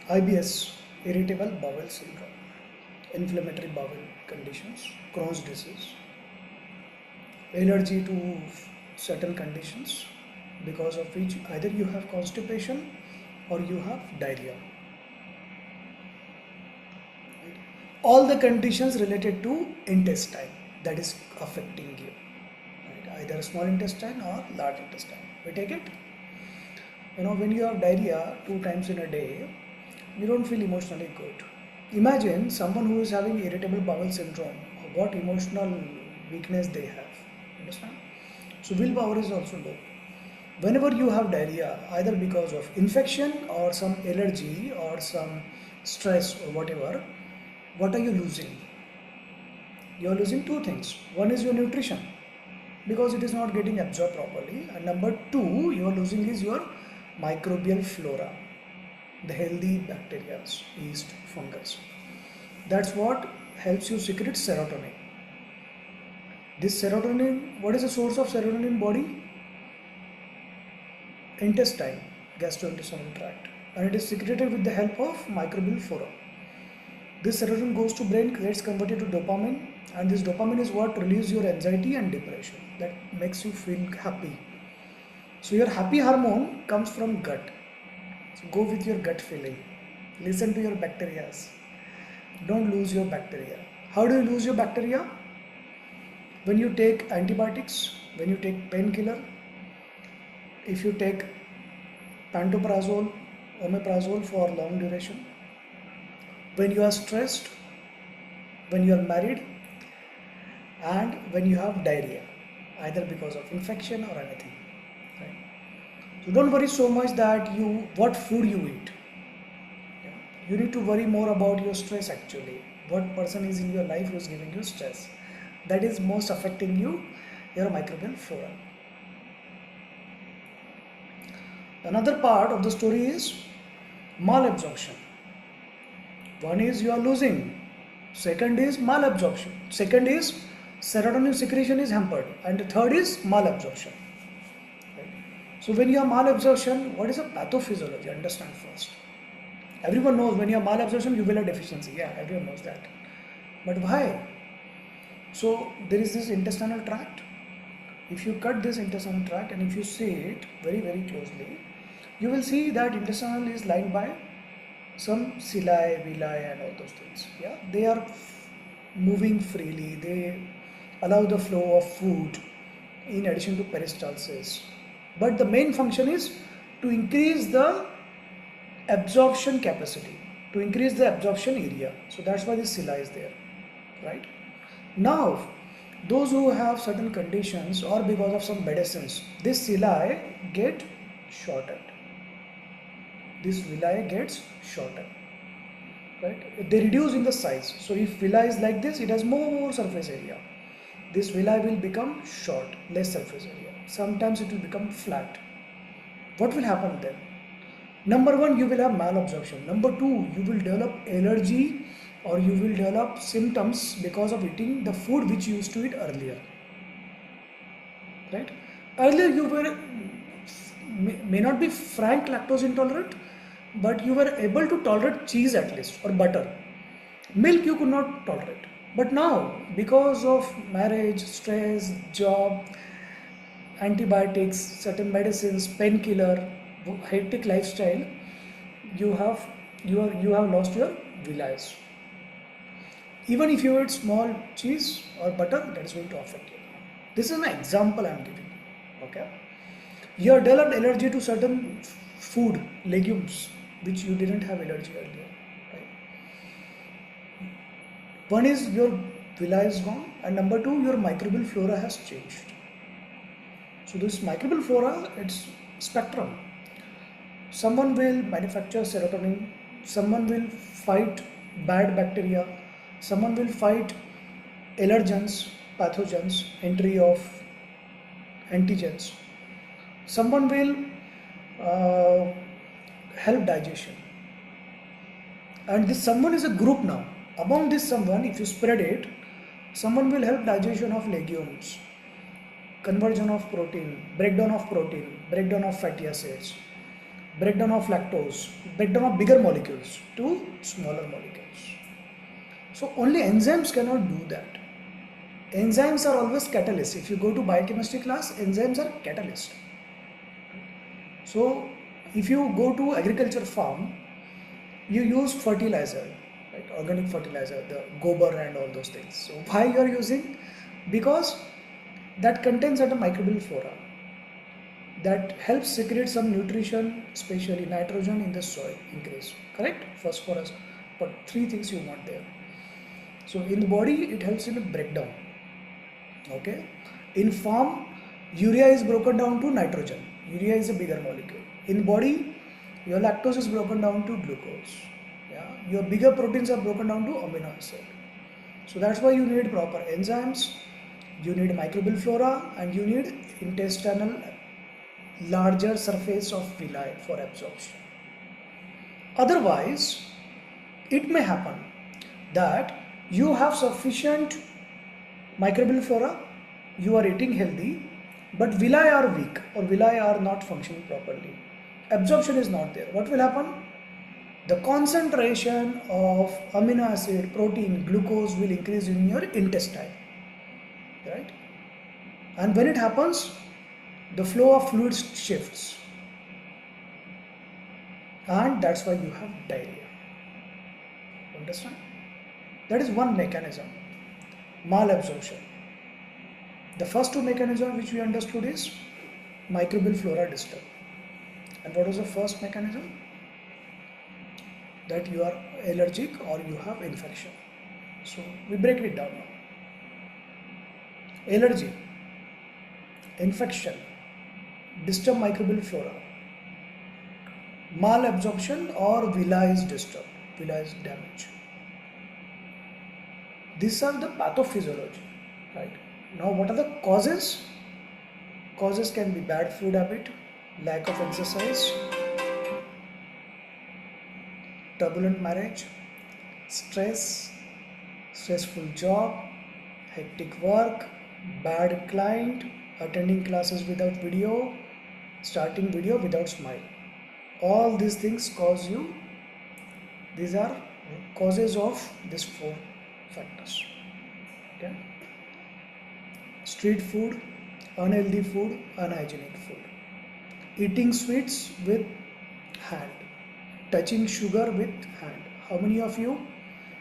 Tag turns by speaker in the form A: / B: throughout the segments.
A: IBS, irritable bowel syndrome, inflammatory bowel conditions, Crohn's disease, allergy to certain conditions because of which either you have constipation or you have diarrhea. All the conditions related to intestine that is affecting you, right? Either small intestine or large intestine. We take it. When you have diarrhea 2 times in a day, you don't feel emotionally good. Imagine someone who is having irritable bowel syndrome, what emotional weakness they have. Understand? So willpower is also low. Whenever you have diarrhea, either because of infection or some allergy or some stress or whatever, what are you losing? You are losing two things. One is your nutrition, because it is not getting absorbed properly, and number two, you are losing is your microbial flora, the healthy bacteria, yeast, fungus. That's what helps you secrete serotonin. This serotonin, what is the source of serotonin in body? Intestine, gastrointestinal tract, and it is secreted with the help of microbial flora. This serotonin goes to brain, gets converted to dopamine, and this dopamine is what relieves your anxiety and depression, that makes you feel happy. So your happy hormone comes from gut. So go with your gut feeling. Listen to your bacteria. Don't lose your bacteria. How do you lose your bacteria? When you take antibiotics, when you take painkiller, if you take pantoprazole, omeprazole for long duration, when you are stressed, when you are married, and when you have diarrhea, either because of infection or anything. Right? So don't worry so much that what food you eat. You need to worry more about your stress actually. What person is in your life who is giving you stress? That is most affecting you, your microbial flora. Another part of the story is malabsorption. One is you are losing. Second is malabsorption. Second is serotonin secretion is hampered. And the third is malabsorption. Right? So when you have malabsorption, what is a pathophysiology? Understand first. Everyone knows when you have malabsorption, you will have deficiency. Yeah, everyone knows that. But why? So there is this intestinal tract. If you cut this intestinal tract and if you see it very, very closely, you will see that intestinal is lined by some cilia, villi and all those things. Yeah, they are moving freely. They allow the flow of food in addition to peristalsis. But the main function is to increase the absorption capacity, to increase the absorption area. So that's why the cilia is there, right? Now, those who have certain conditions or because of some medicines, this cilia get shortened. This villi gets shorter, right? They reduce in the size. So if villi is like this, it has more surface area. This villi will become short, less surface area. Sometimes it will become flat. What will happen then? Number one, you will have malabsorption. Number two, you will develop allergy or you will develop symptoms because of eating the food which you used to eat earlier, right? Earlier you were may not be frank lactose intolerant, but you were able to tolerate cheese at least or butter. Milk you could not tolerate. But now, because of marriage, stress, job, antibiotics, certain medicines, painkiller, hectic lifestyle, you have lost your villi. Even if you eat small cheese or butter, that is going to affect you. This is an example I am giving you. Okay. You have developed allergy to certain food, legumes, which you didn't have allergy earlier. Right? One is your villi is gone, and number two, your microbial flora has changed. So this microbial flora, it's spectrum. Someone will manufacture serotonin, someone will fight bad bacteria, someone will fight allergens, pathogens, entry of antigens. Someone will help digestion, and this someone is a group now. Among this someone, if you spread it, someone will help digestion of legumes, conversion of protein, breakdown of fatty acids. breakdown of lactose, breakdown of bigger molecules to smaller molecules. So only enzymes cannot do that. Enzymes are always catalysts. If you go to biochemistry class, enzymes are catalysts. So if you go to agriculture farm, you use fertilizer, right? Organic fertilizer, the gobar and all those things. So why you are using? Because that contains certain microbial flora that helps secrete some nutrition, especially nitrogen in the soil increase, correct? Phosphorus, but three things you want there. So in the body, it helps in a breakdown. Okay. In farm, urea is broken down to nitrogen. Urea is a bigger molecule. In body, your lactose is broken down to glucose. Yeah. Your bigger proteins are broken down to amino acid. So that's why you need proper enzymes, you need microbial flora, and you need intestinal larger surface of villi for absorption. Otherwise, it may happen that you have sufficient microbial flora, you are eating healthy, but villi are weak or villi are not functioning properly. Absorption is not there. What will happen? The concentration of amino acid, protein, glucose will increase in your intestine, right? And when it happens, the flow of fluids shifts, and that's why you have diarrhea. Understand? That is one mechanism, malabsorption. The first two mechanisms which we understood is microbial flora disturb. And what was the first mechanism? That you are allergic or you have infection. So we break it down now. Allergy, infection, disturb microbial flora, malabsorption or villi is disturbed, villi is damaged. These are the pathophysiology, right? Now what are the causes? Causes can be bad food habit, lack of exercise, turbulent marriage, stress, stressful job, hectic work, bad client, attending classes without video, starting video without smile. All these things cause you, these are causes of these four factors. Okay? Street food, unhealthy food, unhygienic food. Eating sweets with hand. Touching sugar with hand. How many of you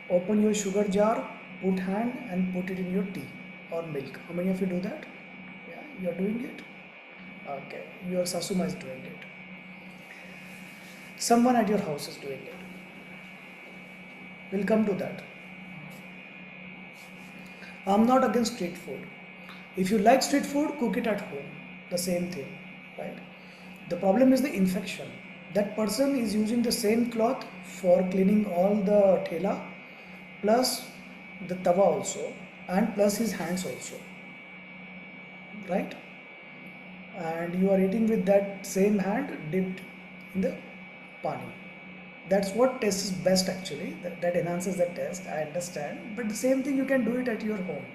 A: open your sugar jar, put hand and put it in your tea or milk? How many of you do that? Yeah, you are doing it? Okay, your Sasuma is doing it. Someone at your house is doing it. We'll come to that. I'm not against street food. If you like street food, cook it at home. The same thing, right? The problem is the infection. That person is using the same cloth for cleaning all the thela, plus the tawa also, and plus his hands also, right? And you are eating with that same hand dipped in the pani. That's what tastes best actually. That enhances the taste, I understand. But the same thing you can do it at your home.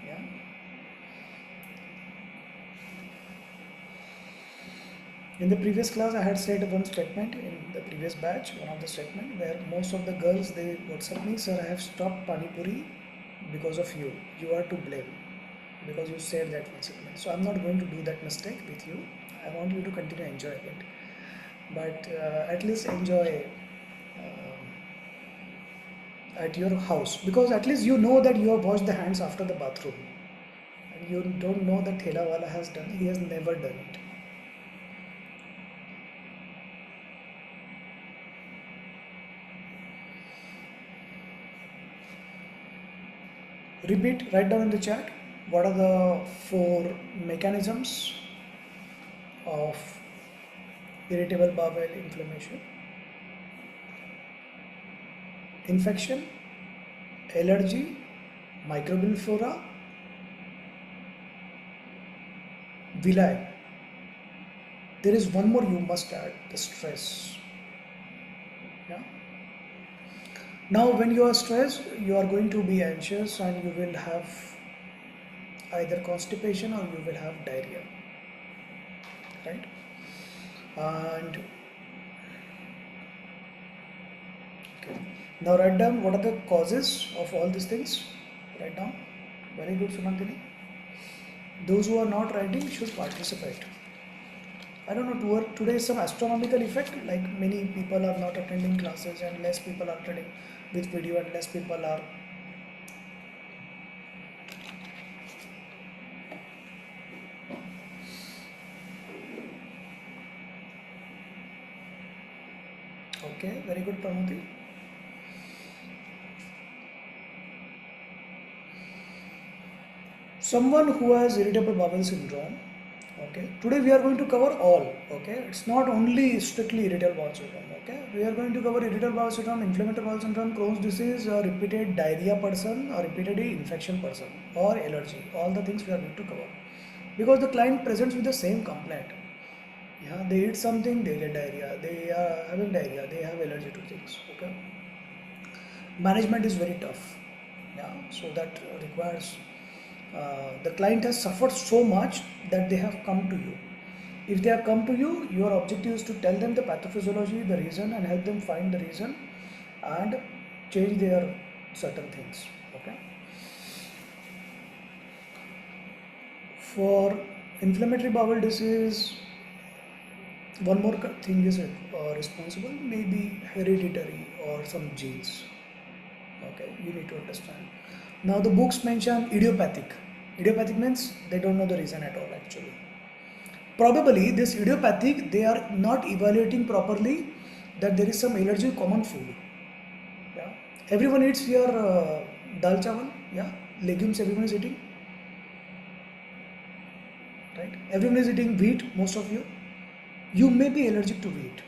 A: Yeah. In the previous class, I had said one statement in the previous batch, one of the statement where most of the girls, they WhatsApp me, sir, I have stopped Pani Puri because of you. You are to blame because you said that one statement. So I'm not going to do that mistake with you. I want you to continue enjoying it. But at least enjoy at your house, because at least you know that you have washed the hands after the bathroom, and you don't know that Thela Wala has done. He has never done it. Repeat, write down in the chat what are the four mechanisms of irritable bowel inflammation: infection, allergy, microbial flora, villi. There is one more you must add, the stress. Yeah. Now when you are stressed, you are going to be anxious and you will have either constipation or you will have diarrhea, right? And Now write down what are the causes of all these things. Write down. Very good, Sumantini. Those who are not writing should participate. I don't know, today is some astronomical effect, like many people are not attending classes and less people are attending with video and less people are. Okay, very good, Pramati. Someone who has irritable bowel syndrome. Okay, today we are going to cover all. Okay, it's not only strictly irritable bowel syndrome. Okay, we are going to cover irritable bowel syndrome, inflammatory bowel syndrome, Crohn's disease, or repeated diarrhea person, or repeated infection person, or allergy. All the things we are going to cover because the client presents with the same complaint. Yeah, they eat something, they get diarrhea. They are having diarrhea. They have allergy to things. Okay, management is very tough. Yeah, so that requires. The client has suffered so much that they have come to you. If they have come to you, your objective is to tell them the pathophysiology, the reason, and help them find the reason and change their certain things. Okay. For inflammatory bowel disease, one more thing is responsible, maybe hereditary or some genes. Okay, you need to understand. Now the books mention idiopathic. Idiopathic means they don't know the reason at all actually. Probably this idiopathic, they are not evaluating properly that there is some allergy to common food. Yeah, everyone eats here dal chawal. Yeah, legumes everyone is eating. Right, everyone is eating wheat. Most of you. You may be allergic to wheat.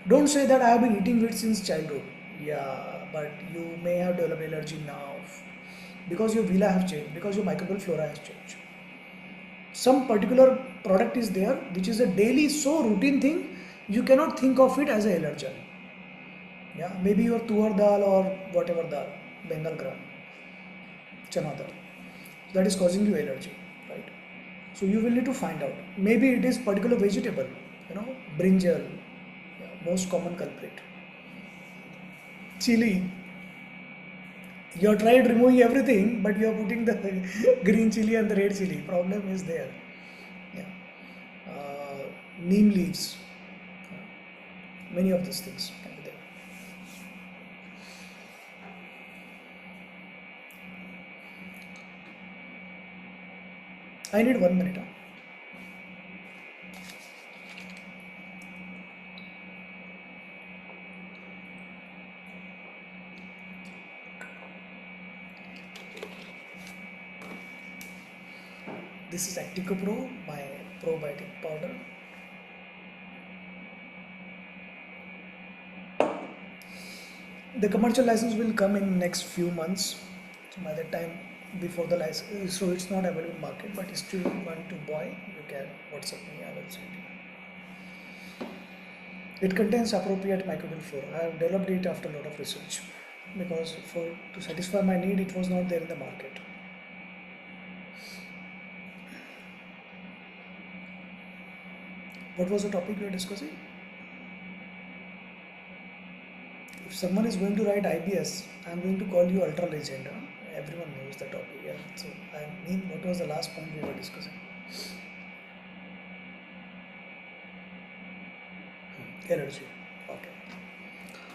A: Don't say that I have been eating wheat since childhood. Yeah, but you may have developed allergy now because your villi have changed, because your microbial flora has changed. Some particular product is there which is a daily so routine thing, you cannot think of it as an allergen. Yeah, maybe your tuar dal or whatever dal, Bengal gram, chana dal, that is causing you allergy, right? So you will need to find out. Maybe it is particular vegetable, brinjal, yeah, most common culprit. Chili, you have tried removing everything, but you are putting the green chili and the red chili. Problem is there. Yeah. Neem leaves. Many of these things can be there. I need 1 minute. This is Actico Pro, my probiotic powder. The commercial license will come in next few months. So by that time, before the license, so it's not available in market, but if you want to buy, you can WhatsApp me. I will send you. It contains appropriate microbial flora. I have developed it after a lot of research because to satisfy my need, it was not there in the market. What was the topic we were discussing? If someone is going to write IBS, I am going to call you ultra legend. Huh? Everyone knows the topic. Yeah. So I mean, what was the last point we were discussing? Allergy. Okay.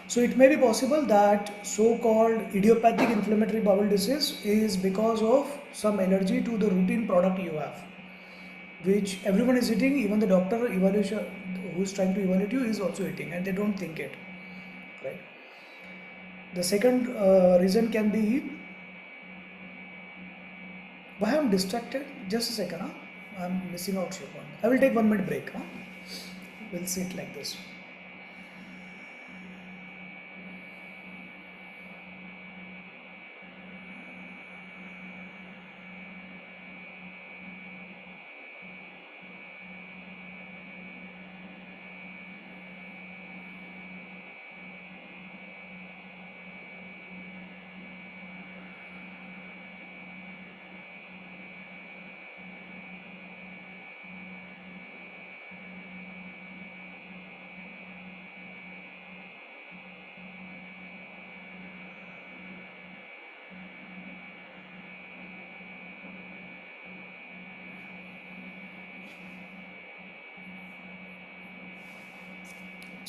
A: So it may be possible that so-called idiopathic inflammatory bowel disease is because of some allergy to the routine product you have, which everyone is eating. Even the doctor evaluation who is trying to evaluate you is also eating, and they don't think it. Right. The second reason can be why I'm distracted. Just a second. I'm missing out here one. I will take 1 minute break. We'll sit like this.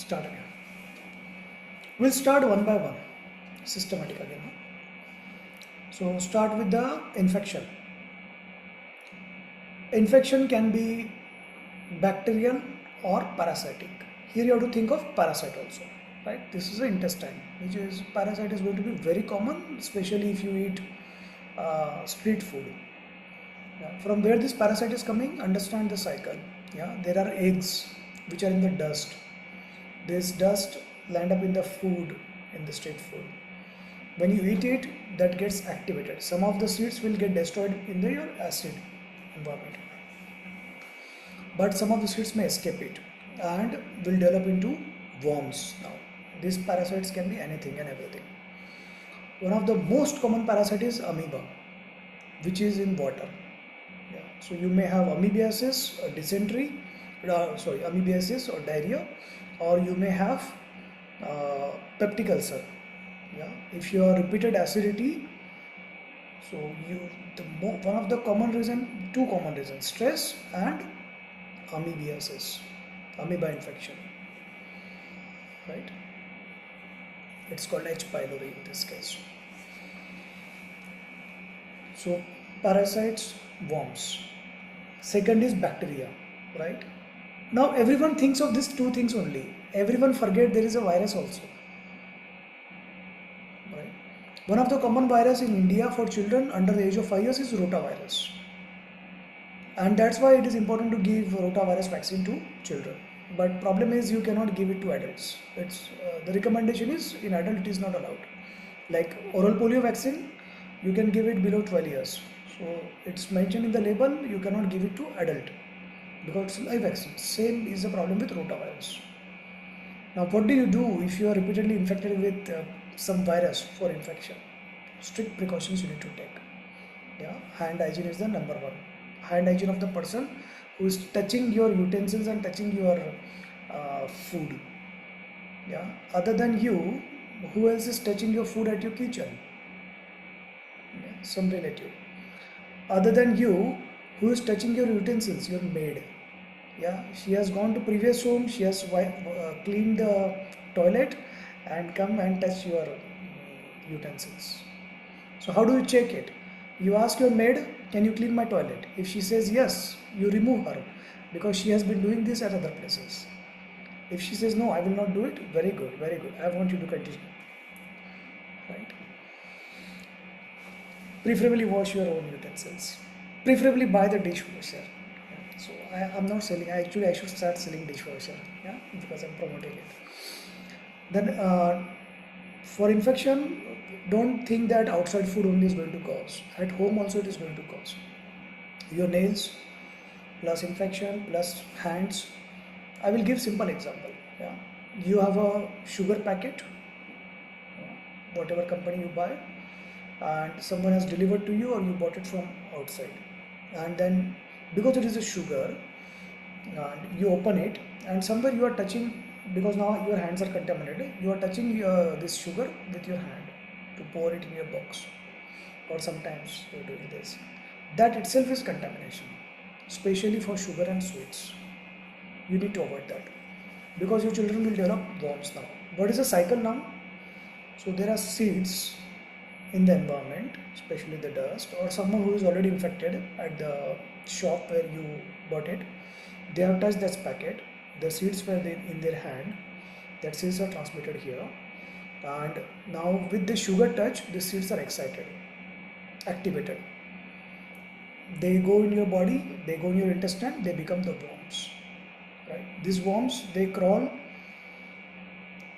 A: Start again. We'll start one by one, systematic again. So start with the infection. Infection can be bacterial or parasitic. Here you have to think of parasite also, right? This is the intestine, which is parasite is going to be very common, especially if you eat street food. Yeah. From where this parasite is coming, understand the cycle. Yeah, there are eggs which are in the dust. This dust land up in the food, in the street food. When you eat it, that gets activated. Some of the seeds will get destroyed in your acid environment, but some of the seeds may escape it and will develop into worms. Now, these parasites can be anything and everything. One of the most common parasite is amoeba, which is in water. Yeah. So you may have amoebiasis, or dysentery, amoebiasis or diarrhea, or you may have peptic ulcer. Yeah. If you are repeated acidity, so one of the two common reasons, stress and amoebiasis, amoeba infection, right? It's called H. pylori in this case. So parasites, worms. Second is bacteria, right? Now everyone thinks of these two things only. Everyone forget there is a virus also. Right? One of the common virus in India for children under the age of 5 years is rotavirus. And that's why it is important to give rotavirus vaccine to children. But problem is you cannot give it to adults. The recommendation is in adult it is not allowed. Like oral polio vaccine, you can give it below 12 years. So it's mentioned in the label, you cannot give it to adult because it's live vaccine. Same is the problem with rotavirus. Now what do you do if you are repeatedly infected with some virus for infection? Strict precautions you need to take. Yeah, hand hygiene is the number one. Hand hygiene of the person who is touching your utensils and touching your food. Yeah, other than you, who else is touching your food at your kitchen? Yeah, some relative. Other than you, who is touching your utensils? Your maid. Yeah, she has gone to previous home. She has cleaned the toilet and come and touch your utensils. So how do you check it? You ask your maid, can you clean my toilet? If she says yes, you remove her because she has been doing this at other places. If she says no, I will not do it, very good, very good. I want you to continue. Right? Preferably wash your own utensils. Preferably buy the dishwasher. So I'm not selling. I should start selling dishwasher. Yeah, because I'm promoting it. Then for infection, don't think that outside food only is going to cause. At home also it is going to cause. Your nails plus infection plus hands. I will give simple example. Yeah, you have a sugar packet, whatever company you buy, and someone has delivered to you or you bought it from outside, and then because it is a sugar, you open it and somewhere you are touching, because now your hands are contaminated, you are touching this sugar with your hand to pour it in your box, or sometimes you are doing this. That itself is contamination, especially for sugar and sweets. You need to avoid that because your children will develop worms now. What is the cycle now? So there are seeds in the environment, especially the dust, or someone who is already infected at the shop where you bought it. They have touched that packet, the seeds were in their hand, that seeds are transmitted here, and now with the sugar touch, the seeds are excited, activated. They go in your body, they go in your intestine, they become the worms. Right? These worms, they crawl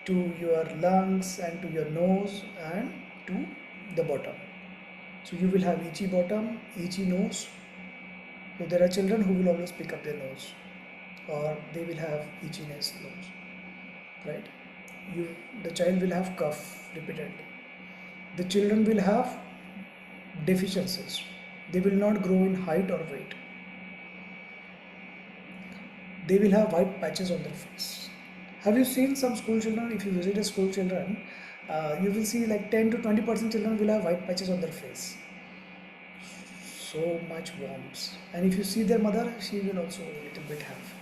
A: to your lungs and to your nose and to the bottom. So you will have itchy bottom, itchy nose. So there are children who will always pick up their nose, or they will have itchiness nose. Right? The child will have cough repeatedly. The children will have deficiencies. They will not grow in height or weight. They will have white patches on their face. Have you seen some school children? If you visit a school children, you will see like 10 to 20% children will have white patches on their face. So much worms. And if you see their mother, she will also a little bit have.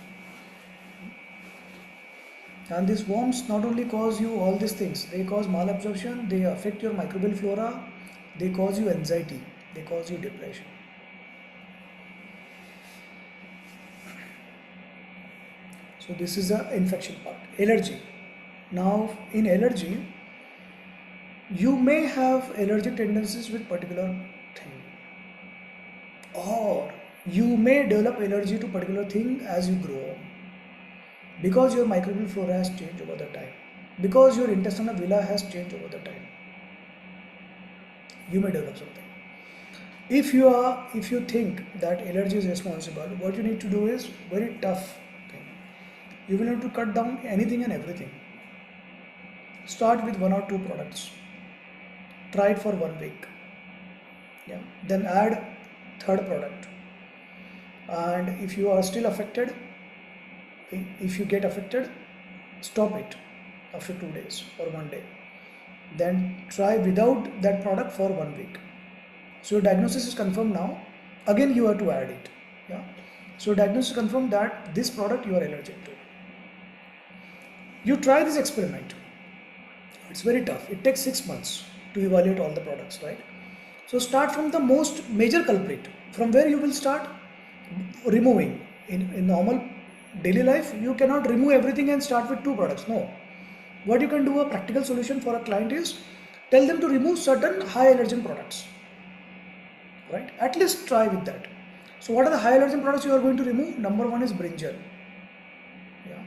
A: And these worms not only cause you all these things, they cause malabsorption, they affect your microbial flora, they cause you anxiety, they cause you depression. So this is the infection part. Allergy. Now in allergy, you may have allergic tendencies with particular thing, or you may develop allergy to particular thing as you grow, because your microbial flora has changed over the time, because your intestinal villi has changed over the time. You may develop something. If you think that allergy is responsible, what you need to do is very tough thing. You will have to cut down anything and everything. Start with 1 or 2 products. Try it for 1 week. Yeah. Then add 3rd product. And if you are still affected, if you get affected, stop it after 2 days or 1 day. Then try without that product for 1 week. So your diagnosis is confirmed now. Again you have to add it. Yeah. So diagnosis is confirmed that this product you are allergic to. You try this experiment. It's very tough. It takes 6 months to evaluate all the products, right? So start from the most major culprit, from where you will start removing. In normal daily life, you cannot remove everything and start with 2 products. No. What you can do, a practical solution for a client is tell them to remove certain high allergen products. Right? At least try with that. So what are the high allergen products you are going to remove? Number 1 is brinjal, yeah,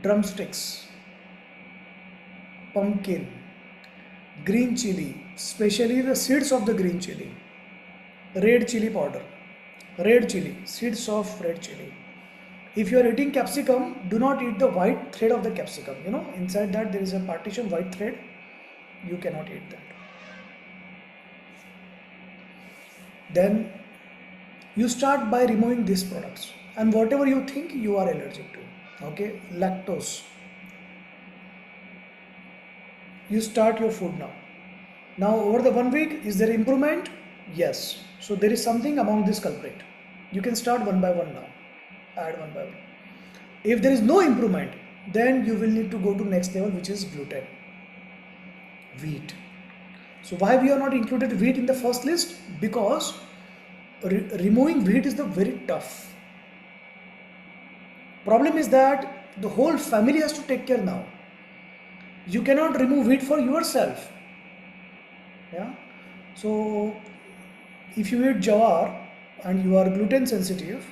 A: drumsticks, pumpkin, green chili, especially the seeds of the green chili, red chili powder, red chili, seeds of red chili. If you are eating capsicum, do not eat the white thread of the capsicum. You know, inside that there is a partition white thread. You cannot eat that. Then you start by removing these products and whatever you think you are allergic to. Okay, lactose. You start your food now. Now over the 1 week, is there improvement? Yes. So there is something among this culprit. You can start 1 by 1 now. Add 1 by 1. If there is no improvement, then you will need to go to next level, which is gluten, wheat. So why we are not included wheat in the first list? Because removing wheat is the very tough. Problem is that the whole family has to take care now. You cannot remove wheat for yourself. Yeah. So if you eat jawar and you are gluten sensitive,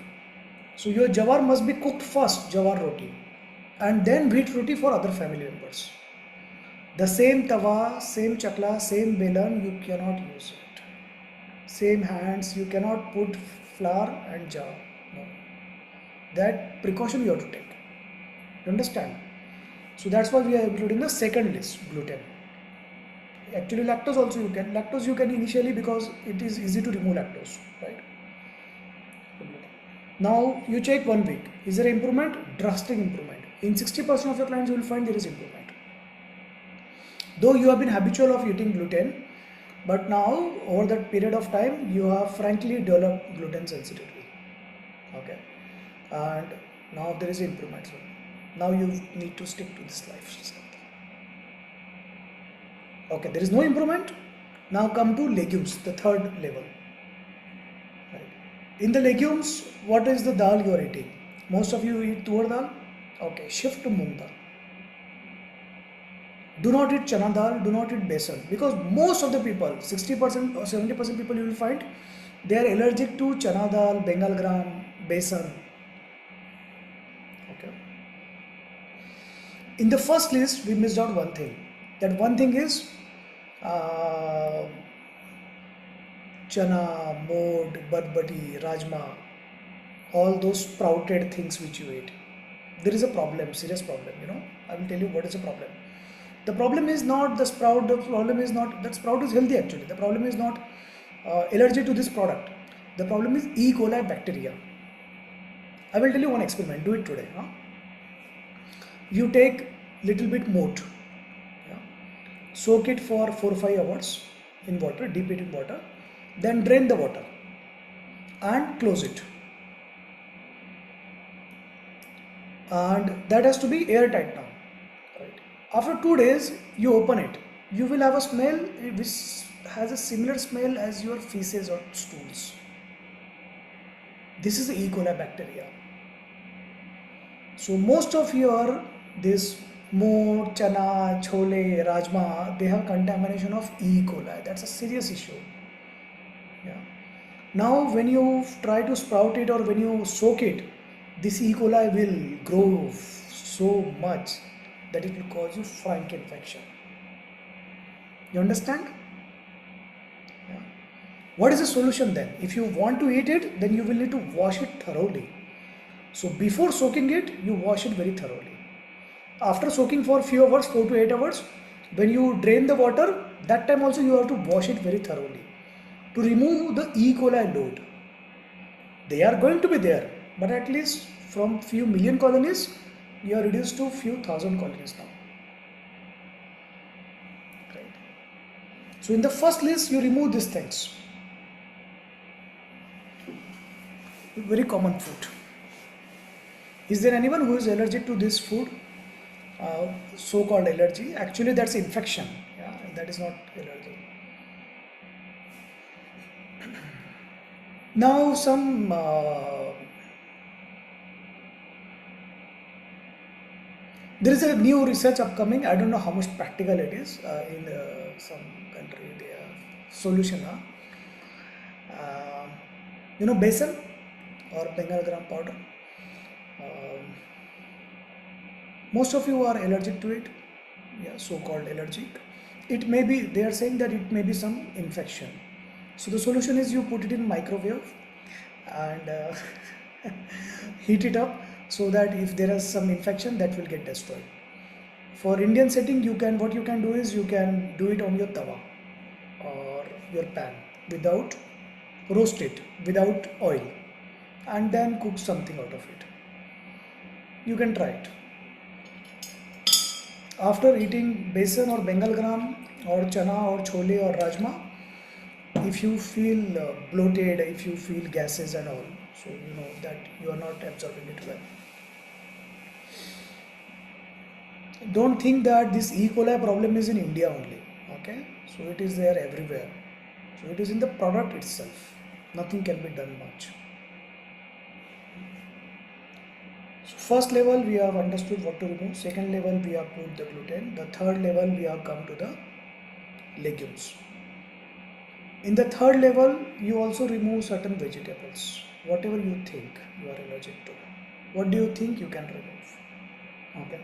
A: so your jawar must be cooked first, jawar roti, and then wheat roti for other family members. The same tawa, same chakla, same belan, you cannot use it. Same hands, you cannot put flour and jar. No. That precaution you have to take. You understand? So that's why we are including the second list, gluten. Actually lactose also you can. Lactose you can initially because it is easy to remove lactose, right? Now you check 1 week. Is there improvement? Drastic improvement. In 60% of your clients you will find there is improvement. Though you have been habitual of eating gluten, but now over that period of time you have frankly developed gluten sensitivity. Okay, and now there is improvement. So now you need to stick to this lifestyle. Okay, there is no improvement. Now come to legumes, the third level. Right. In the legumes, what is the dal you are eating? Most of you eat tur dal. Okay, shift to moong dal. Do not eat chana dal, do not eat besan, because most of the people, 60% or 70% people you will find, they are allergic to chana dal, bengal gram, besan. Okay. In the first list, we missed out one thing. That one thing is chana, mod, barbati, rajma, all those sprouted things which you eat. There is a problem, serious problem, you know. I will tell you what is the problem. The problem is not the sprout, the problem is not, that sprout is healthy actually. The problem is not allergy to this product. The problem is E. coli bacteria. I will tell you one experiment, do it today. Huh? You take little bit moat, yeah? Soak it for 4 or 5 hours in water, dip it in water, then drain the water and close it. And that has to be airtight now. After 2 days, you open it. You will have a smell which has a similar smell as your feces or stools. This is the E. coli bacteria. So most of your this moor, chana, chole, rajma, they have contamination of E. coli. That's a serious issue. Yeah. Now when you try to sprout it or when you soak it, this E. coli will grow so much that it will cause you frank infection. You understand? Yeah. What is the solution then? If you want to eat it, then you will need to wash it thoroughly. So before soaking it, you wash it very thoroughly. After soaking for few hours, 4 to 8 hours, when you drain the water, that time also you have to wash it very thoroughly to remove the E. coli load. They are going to be there, but at least from few million colonies, you are reduced to few thousand colonies now. Right. So in the first list, you remove these things. Very common food. Is there anyone who is allergic to this food? So-called allergy. Actually, that's infection. Yeah, that is not allergy. Now, there is a new research upcoming. I don't know how much practical it is in some country. They have solution. Besan or Bengal gram powder. Most of you are allergic to it. Yeah, so-called allergic. It may be. They are saying that it may be some infection. So the solution is you put it in microwave and heat it up so that if there is some infection, that will get destroyed. For Indian setting, what you can do is you can do it on your tawa or your pan roast it without oil, and then cook something out of it. You can try it. After eating besan or Bengal gram or chana or chole or rajma, if you feel bloated, if you feel gases and all, so you know that you are not absorbing it well. Don't think that this E. coli problem is in India only. Okay, so it is there everywhere. So it is in the product itself. Nothing can be done much. So first level we have understood what to remove. Second level we have put the gluten. The third level we have come to the legumes. In the third level, you also remove certain vegetables. Whatever you think you are allergic to. What do you think you can remove? Okay.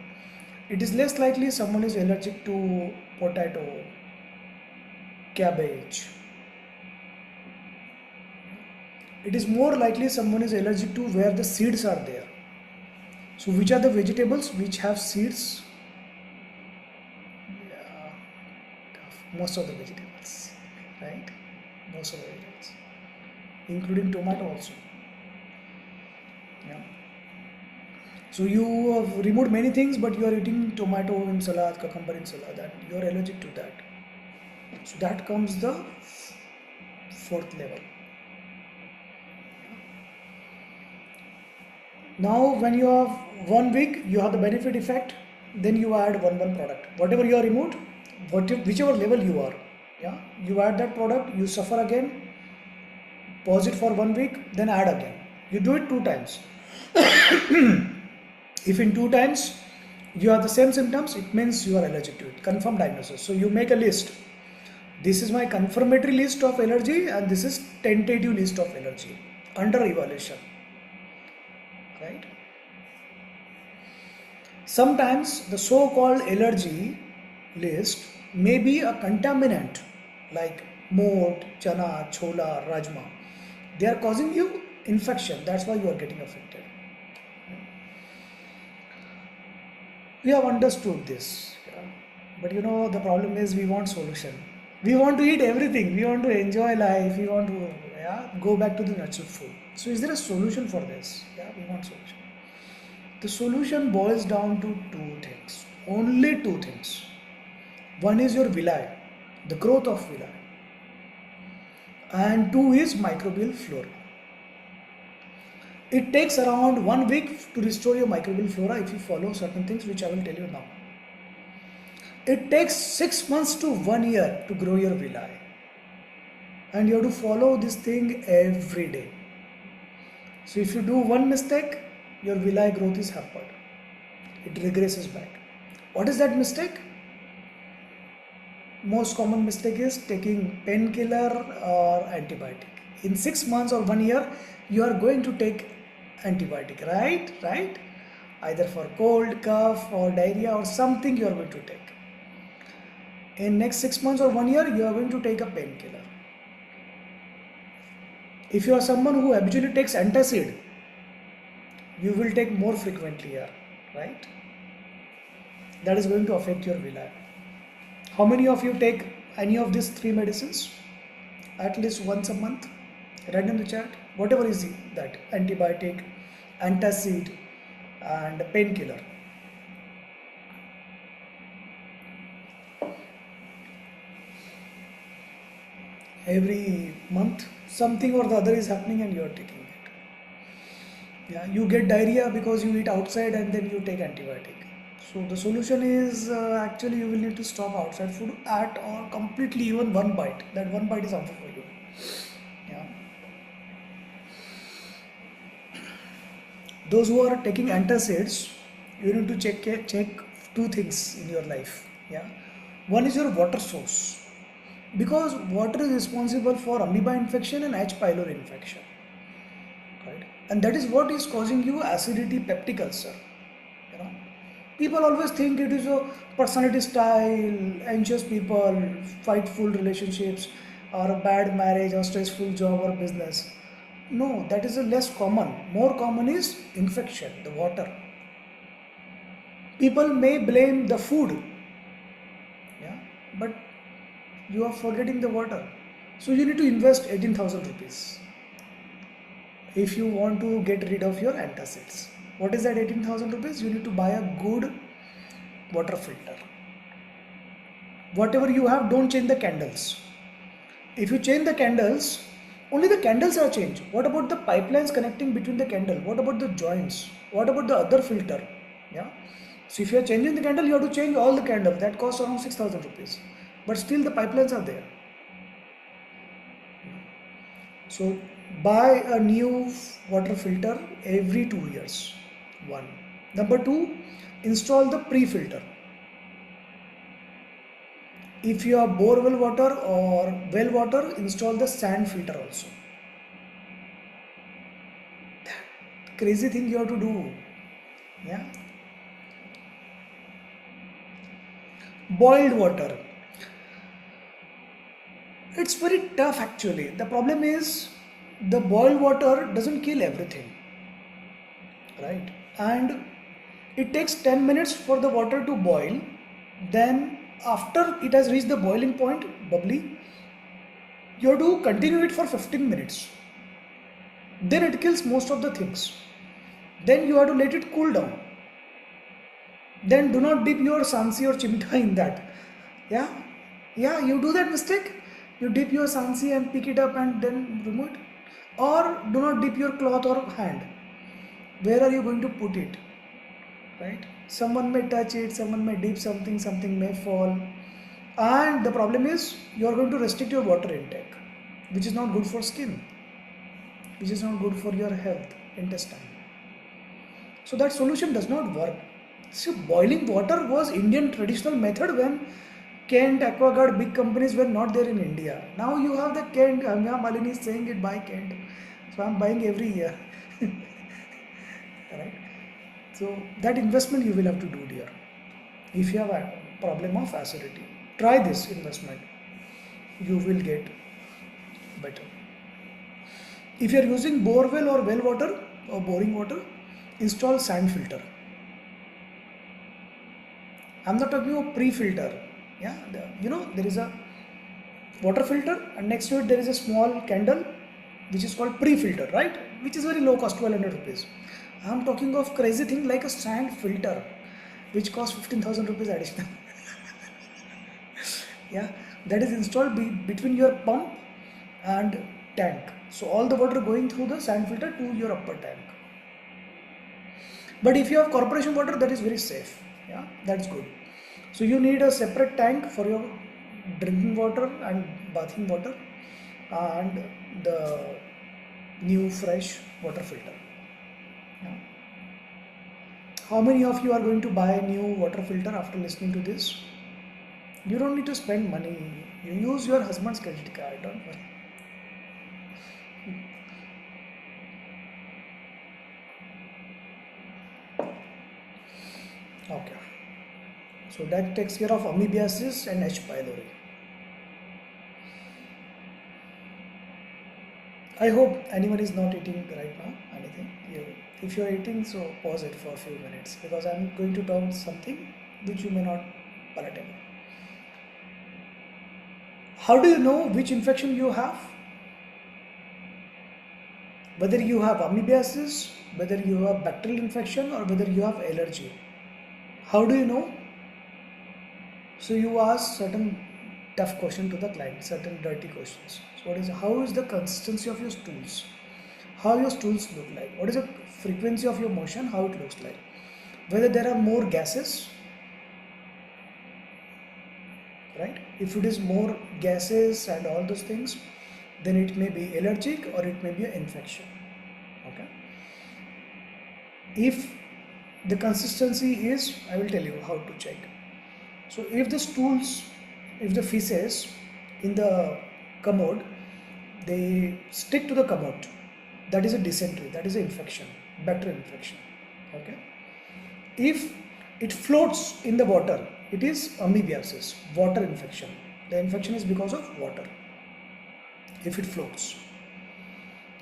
A: It is less likely someone is allergic to potato, cabbage. It is more likely someone is allergic to where the seeds are there. So which are the vegetables which have seeds? Yeah, most of the vegetables, right? Most of the vegetables, including tomato also. Yeah. So you have removed many things, but you are eating tomato in salad, cucumber in salad, and you are allergic to that. So that comes the fourth level. Now when you have 1 week, you have the benefit effect, then you add one product. Whatever you are removed, whichever level you are, yeah, you add that product, you suffer again, pause it for 1 week, then add again. You do it 2 times. If in 2 times you have the same symptoms, it means you are allergic to it. Confirmed diagnosis. So you make a list. This is my confirmatory list of allergy and this is tentative list of allergy under evaluation. Right? Sometimes the so-called allergy list may be a contaminant like mold, chana, chola, rajma. They are causing you infection. That's why you are getting affected. We have understood this. Yeah. But the problem is we want solution. We want to eat everything. We want to enjoy life. We want to go back to the natural food. So is there a solution for this? Yeah, we want solution. The solution boils down to 2 things. Only 2 things. One is your villi, the growth of villi. And 2 is microbial flora. It takes around 1 week to restore your microbial flora if you follow certain things which I will tell you now. It takes 6 months to 1 year to grow your villi, and you have to follow this thing every day. So if you do one mistake, your villi growth is hampered. It regresses back. What is that mistake? Most common mistake is taking painkiller or antibiotic. In 6 months or 1 year, you are going to take antibiotic, right? Either for cold, cough or diarrhea or something you are going to take. In next 6 months or 1 year, you are going to take a painkiller. If you are someone who habitually takes antacid, you will take more frequently here, right? That is going to affect your villi. How many of you take any of these 3 medicines? At least once a month? Write in the chat. Whatever is that, antibiotic, antacid and painkiller. Every month something or the other is happening and you are taking it. Yeah, you get diarrhea because you eat outside and then you take antibiotic. So the solution is actually you will need to stop outside food at or completely, even one bite. That one bite is harmful for you. Yeah. Those who are taking antacids, you need to check 2 things in your life. Yeah. One is your water source, because water is responsible for amoeba infection and H. pylori infection, right? And that is what is causing you acidity, peptic ulcer. You know, people always think it is a personality style, anxious people, fightful relationships, or a bad marriage, or stressful job or business. No, that is a less common. More common is infection, the water. People may blame the food, yeah, but you are forgetting the water. So you need to invest 18,000 rupees if you want to get rid of your antacids. What is that 18,000 rupees? You need to buy a good water filter. Whatever you have, don't change the candles. If you change the candles, only the candles are changed. What about the pipelines connecting between the candle? What about the joints? What about the other filter? Yeah. So if you are changing the candle, you have to change all the candles. That costs around 6,000 rupees. But still the pipelines are there. So buy a new water filter every 2 years. 1. Number 2, install the pre-filter. If you have borewell water or well water, install the sand filter also. That crazy thing you have to do. Yeah. Boiled water. It's very tough actually. The problem is the boiled water doesn't kill everything, right? And it takes 10 minutes for the water to boil. Then after it has reached the boiling point, bubbly, you have to continue it for 15 minutes. Then it kills most of the things. Then you have to let it cool down. Then do not dip your sansi or chimta in that. Yeah, you do that mistake. You dip your sansi and pick it up and then remove it. Or do not dip your cloth or hand. Where are you going to put it? Right? Someone may touch it, someone may dip something, something may fall. And the problem is you are going to restrict your water intake, which is not good for skin, which is not good for your health, intestine. So that solution does not work. So boiling water was Indian traditional method when Kent, Aquaguard, big companies were not there in India. Now you have the Kent, Amya Malini is saying it, buy Kent. So I am buying every year. Right? So that investment you will have to do, dear. If you have a problem of acidity, try this investment. You will get better. If you are using borewell or well water or boring water, install sand filter. I am not talking about pre-filter. Yeah, there is a water filter and next to it there is a small candle which is called pre-filter, right? Which is very low cost, 1200 rupees. I am talking of crazy thing like a sand filter which costs 15,000 rupees additional. Yeah, that is installed between your pump and tank. So all the water going through the sand filter to your upper tank. But if you have corporation water, that is very safe. Yeah, that's good. So you need a separate tank for your drinking water and bathing water and the new fresh water filter. Yeah. How many of you are going to buy a new water filter after listening to this? You don't need to spend money. You use your husband's credit card, don't worry. Okay. So that takes care of amoebiasis and H. pylori. I hope anyone is not eating right now. Anything? If you are eating, so pause it for a few minutes because I am going to talk something which you may not palatable. How do you know which infection you have? Whether you have amoebiasis, whether you have bacterial infection, or whether you have allergy. How do you know? So you ask certain tough question to the client, certain dirty questions. So how is the consistency of your stools? How your stools look like? What is the frequency of your motion? How it looks like? Whether there are more gases, right? If it is more gases and all those things, then it may be allergic or it may be an infection. Okay. If the consistency is, I will tell you how to check. So if the stools, if the feces in the commode, they stick to the commode, that is a dysentery, that is an infection, bacterial infection. Okay. If it floats in the water, it is amoebiasis, water infection. The infection is because of water. If it floats.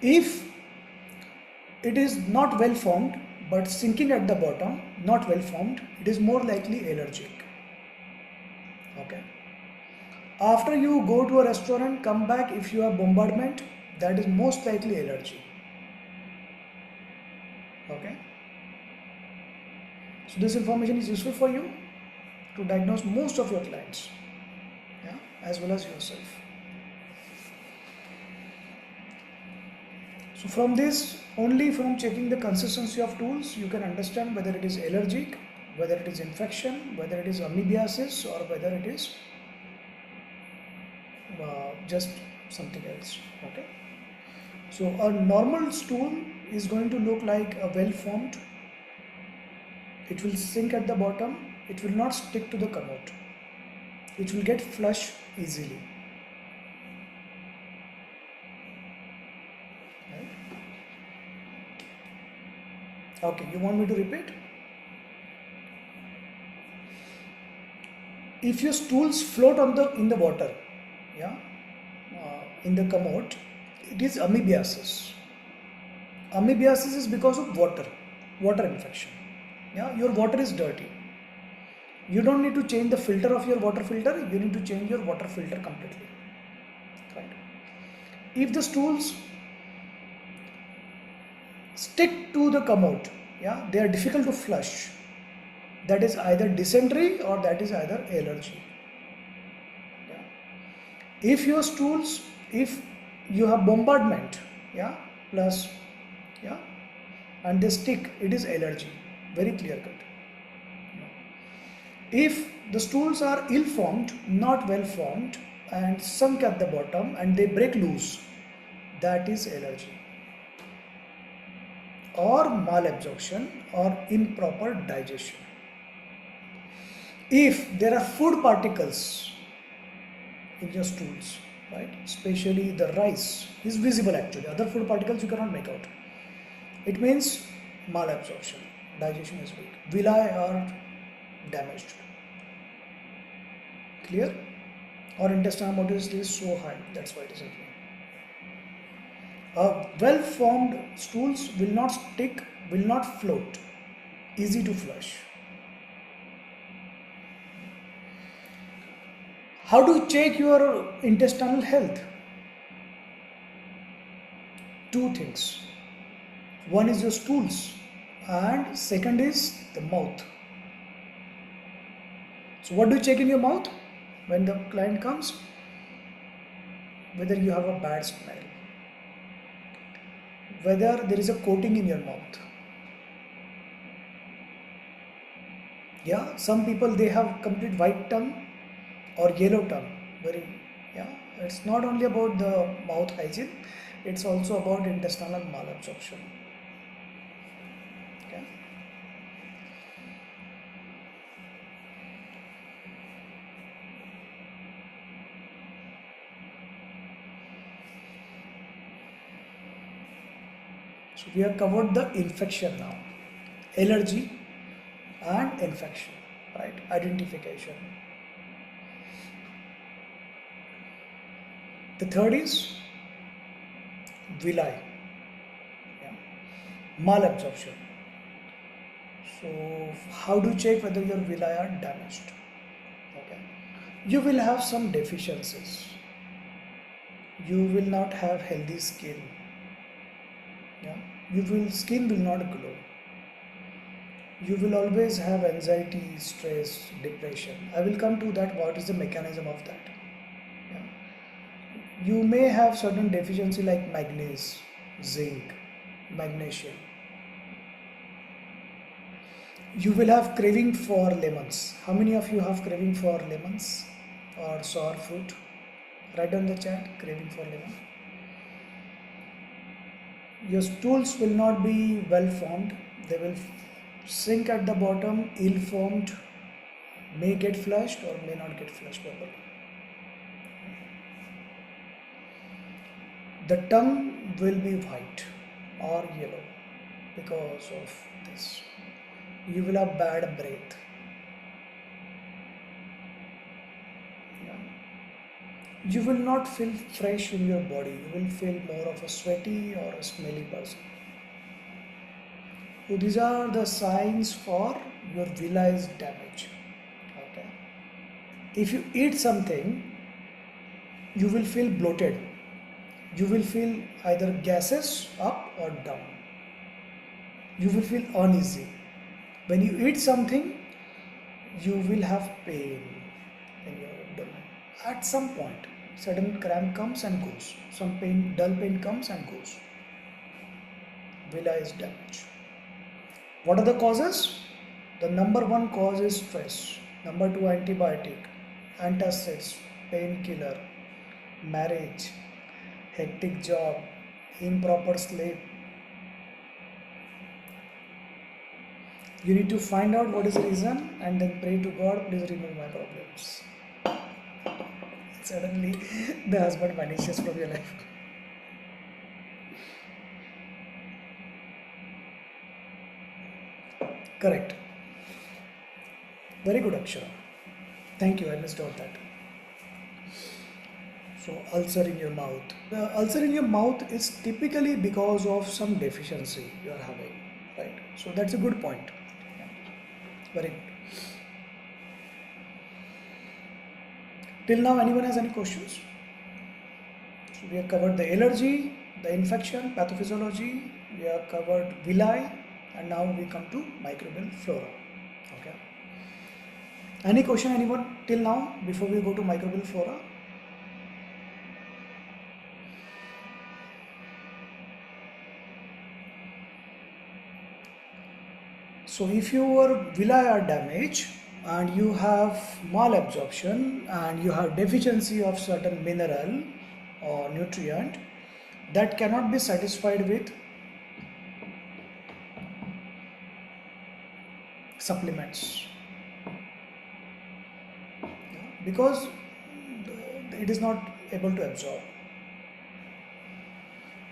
A: If it is not well formed but sinking at the bottom, not well formed, it is more likely allergic. Okay. After you go to a restaurant, come back, if you have bombardment, that is most likely allergy. Okay. So this information is useful for you to diagnose most of your clients, yeah, as well as yourself. So from this, only from checking the consistency of tools, you can understand whether it is allergic, whether it is infection, whether it is amoebiasis, or whether it is just something else. Okay. So a normal stool is going to look like a well formed. It will sink at the bottom. It will not stick to the commode. It will get flush easily. Right? Okay, you want me to repeat? If your stools float in the water, yeah, in the commode, it is amoebiasis. Amoebiasis is because of water infection. Yeah, your water is dirty. You don't need to change the filter of your water filter. You need to change your water filter completely. Right? If the stools stick to the commode, yeah, they are difficult to flush. That is either dysentery or that is either allergy. Yeah. If your stools, if you have bombardment, yeah, plus, yeah, and they stick, it is allergy. Very clear cut. If the stools are ill formed, not well formed, and sunk at the bottom and they break loose, that is allergy. Or malabsorption or improper digestion. If there are food particles in your stools, right, especially the rice is visible actually, other food particles you cannot make out. It means malabsorption, digestion is weak, villi are damaged. Clear? Or intestinal motility is so high, that's why it is happening. Well formed stools will not stick, will not float, easy to flush. How to check your intestinal health? Two things. One is your stools and second is the mouth. So what do you check in your mouth when the client comes? Whether you have a bad smell, whether there is a coating in your mouth, Yeah, some people they have complete white tongue or yellow tongue. Very, yeah. It's not only about the mouth hygiene, it's also about intestinal malabsorption. Okay. So we have covered the infection now, allergy and infection, right? Identification. The third is villi, yeah, malabsorption. So how do you check whether your villi are damaged? Okay, you will have some deficiencies. You will not have healthy skin. Yeah, skin will not glow. You will always have anxiety, stress, depression. I will come to that. What is the mechanism of that? Yeah. You may have certain deficiency like manganese, zinc, magnesium. You will have craving for lemons. How many of you have craving for lemons or sour fruit? Write down the chat, craving for lemon. Your stools will not be well formed. They will sink at the bottom, ill formed, may get flushed or may not get flushed properly. The tongue will be white or yellow because of this. You will have bad breath. You will not feel fresh in your body. You will feel more of a sweaty or a smelly person. So these are the signs for your villi is damaged. Okay. If you eat something, you will feel bloated. You will feel either gases up or down. You will feel uneasy. When you eat something, you will have pain in your abdomen. At some point, sudden cramp comes and goes. Some pain, dull pain comes and goes. Villi is damaged. What are the causes? The number one cause is stress. Number two, antibiotic, antacids, painkiller, marriage, hectic job, improper sleep. You need to find out what is the reason and then pray to God, please remove my problems. Suddenly, the husband vanishes from your life. Correct. Very good, Akshara. Thank you, I missed out that. So, ulcer in your mouth. The ulcer in your mouth is typically because of some deficiency you are having, right? So, that's a good point. Very good. Till now, anyone has any questions? So we have covered the allergy, the infection, pathophysiology, we have covered villi, and now we come to microbial flora. Okay. Any question, anyone till now before we go to microbial flora? So if your villi are damaged and you have malabsorption and you have deficiency of certain mineral or nutrient that cannot be satisfied with supplements, because it is not able to absorb.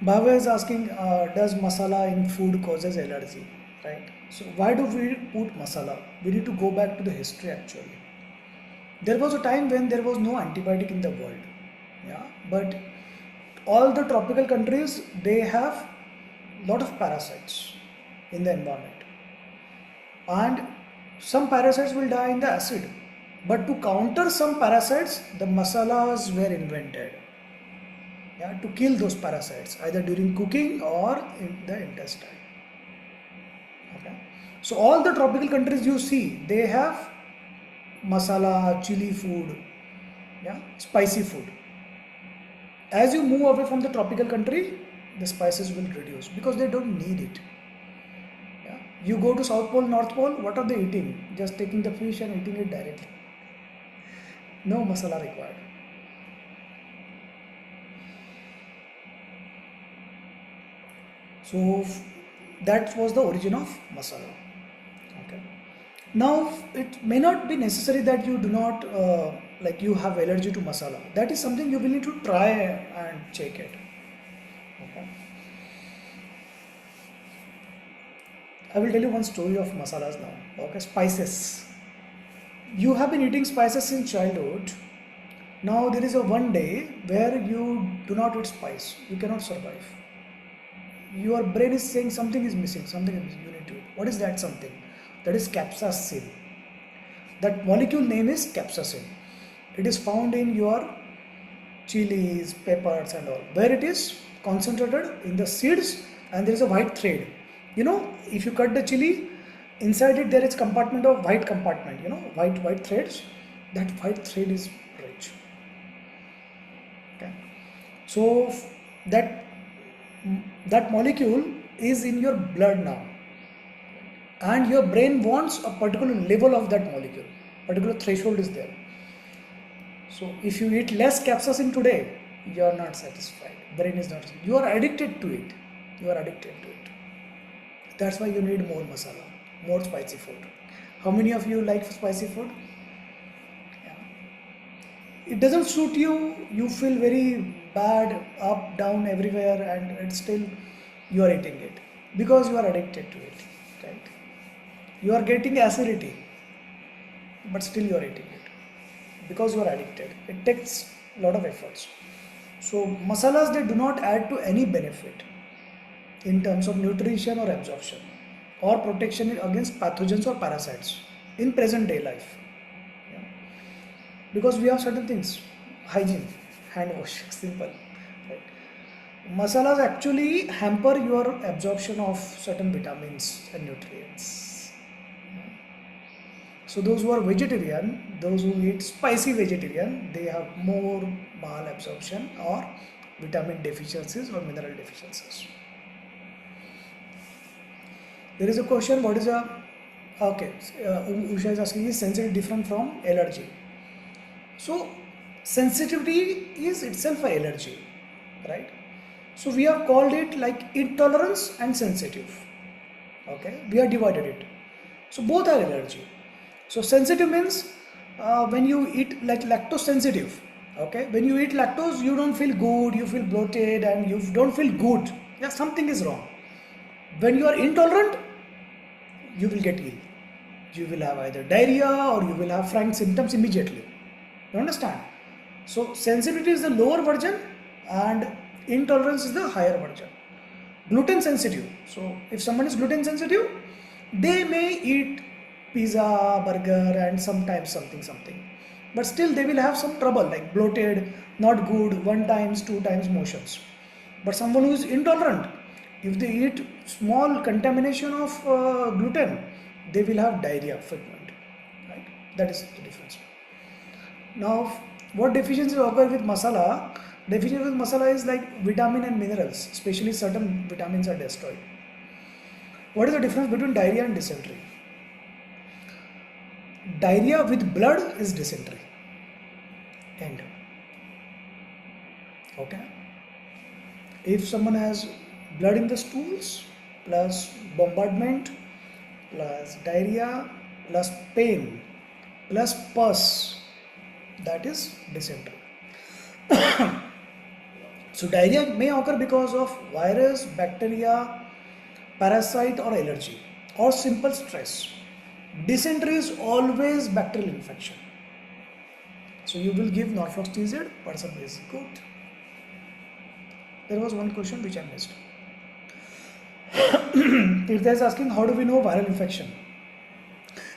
A: Bhava is asking, does masala in food causes allergy? Right. So why do we put masala? We need to go back to the history actually. There was a time when there was no antibiotic in the world. Yeah. But all the tropical countries, they have lot of parasites in the environment. And some parasites will die in the acid. But to counter some parasites, the masalas were invented. Yeah, to kill those parasites either during cooking or in the intestine. Okay. So all the tropical countries you see, they have masala, chili food, yeah, spicy food. As you move away from the tropical country, the spices will reduce because they don't need it. Yeah. You go to South Pole, North Pole, what are they eating? Just taking the fish and eating it directly. No masala required. So that was the origin of masala. Okay. Now it may not be necessary that you do not like you have allergy to masala. That is something you will need to try and check it. Okay. I will tell you one story of masalas now. Okay, spices. You have been eating spices since childhood. Now there is a one day where you do not eat spice. You cannot survive. Your brain is saying something is missing, something is missing, you need to eat. What is that something? That is capsaicin. That molecule name is capsaicin. It is found in your chilies, peppers and all. Where it is concentrated in the seeds and there is a white thread. You know, if you cut the chili, inside it there is compartment of white compartment, you know, white threads. That white thread is rich. Okay. So that molecule is in your blood now, and your brain wants a particular level of that molecule, particular threshold is there. So if you eat less capsaicin today, you are not satisfied, brain is not, you are addicted to it, that's why you need more masala, more spicy food. How many of you like spicy food? It doesn't suit you, you feel very bad, up, down, everywhere, and it's still you are eating it because you are addicted to it, right? You are getting acidity, but still you are eating it because you are addicted. It takes a lot of efforts. So masalas, they do not add to any benefit in terms of nutrition or absorption or protection against pathogens or parasites in present day life. Because we have certain things, hygiene, hand wash, simple. Right? Masalas actually hamper your absorption of certain vitamins and nutrients. So those who are vegetarian, those who eat spicy vegetarian, they have more bowel absorption or vitamin deficiencies or mineral deficiencies. There is a question, what is a, okay, Usha is asking, is sensitivity different from allergy? So sensitivity is itself an allergy, right? So we have called it like intolerance and sensitive. Okay, we have divided it. So both are allergy. So sensitive means when you eat like lactose sensitive. Okay, when you eat lactose, you don't feel good, you feel bloated, and you don't feel good. Yeah, something is wrong. When you are intolerant, you will get ill. You will have either diarrhea or you will have frank symptoms immediately. You understand? So sensitivity is the lower version and intolerance is the higher version. Gluten sensitive. So if someone is gluten sensitive, they may eat pizza, burger and sometimes something. But still they will have some trouble like bloated, not good, 1 times, 2 times motions. But someone who is intolerant, if they eat small contamination of gluten, they will have diarrhea frequent. Right? That is the difference. Now, what deficiencies occur with masala? Deficiency with masala is like vitamin and minerals, especially certain vitamins are destroyed. What is the difference between diarrhea and dysentery? Diarrhea with blood is dysentery. End. Okay. If someone has blood in the stools, plus bombardment, plus diarrhea, plus pain, plus pus, that is dysentery. So diarrhea may occur because of virus, bacteria, parasite or allergy or simple stress. Dysentery is always bacterial infection. So you will give norfloxacin, person is good. There was one question which I missed. If there is asking how do we know viral infection?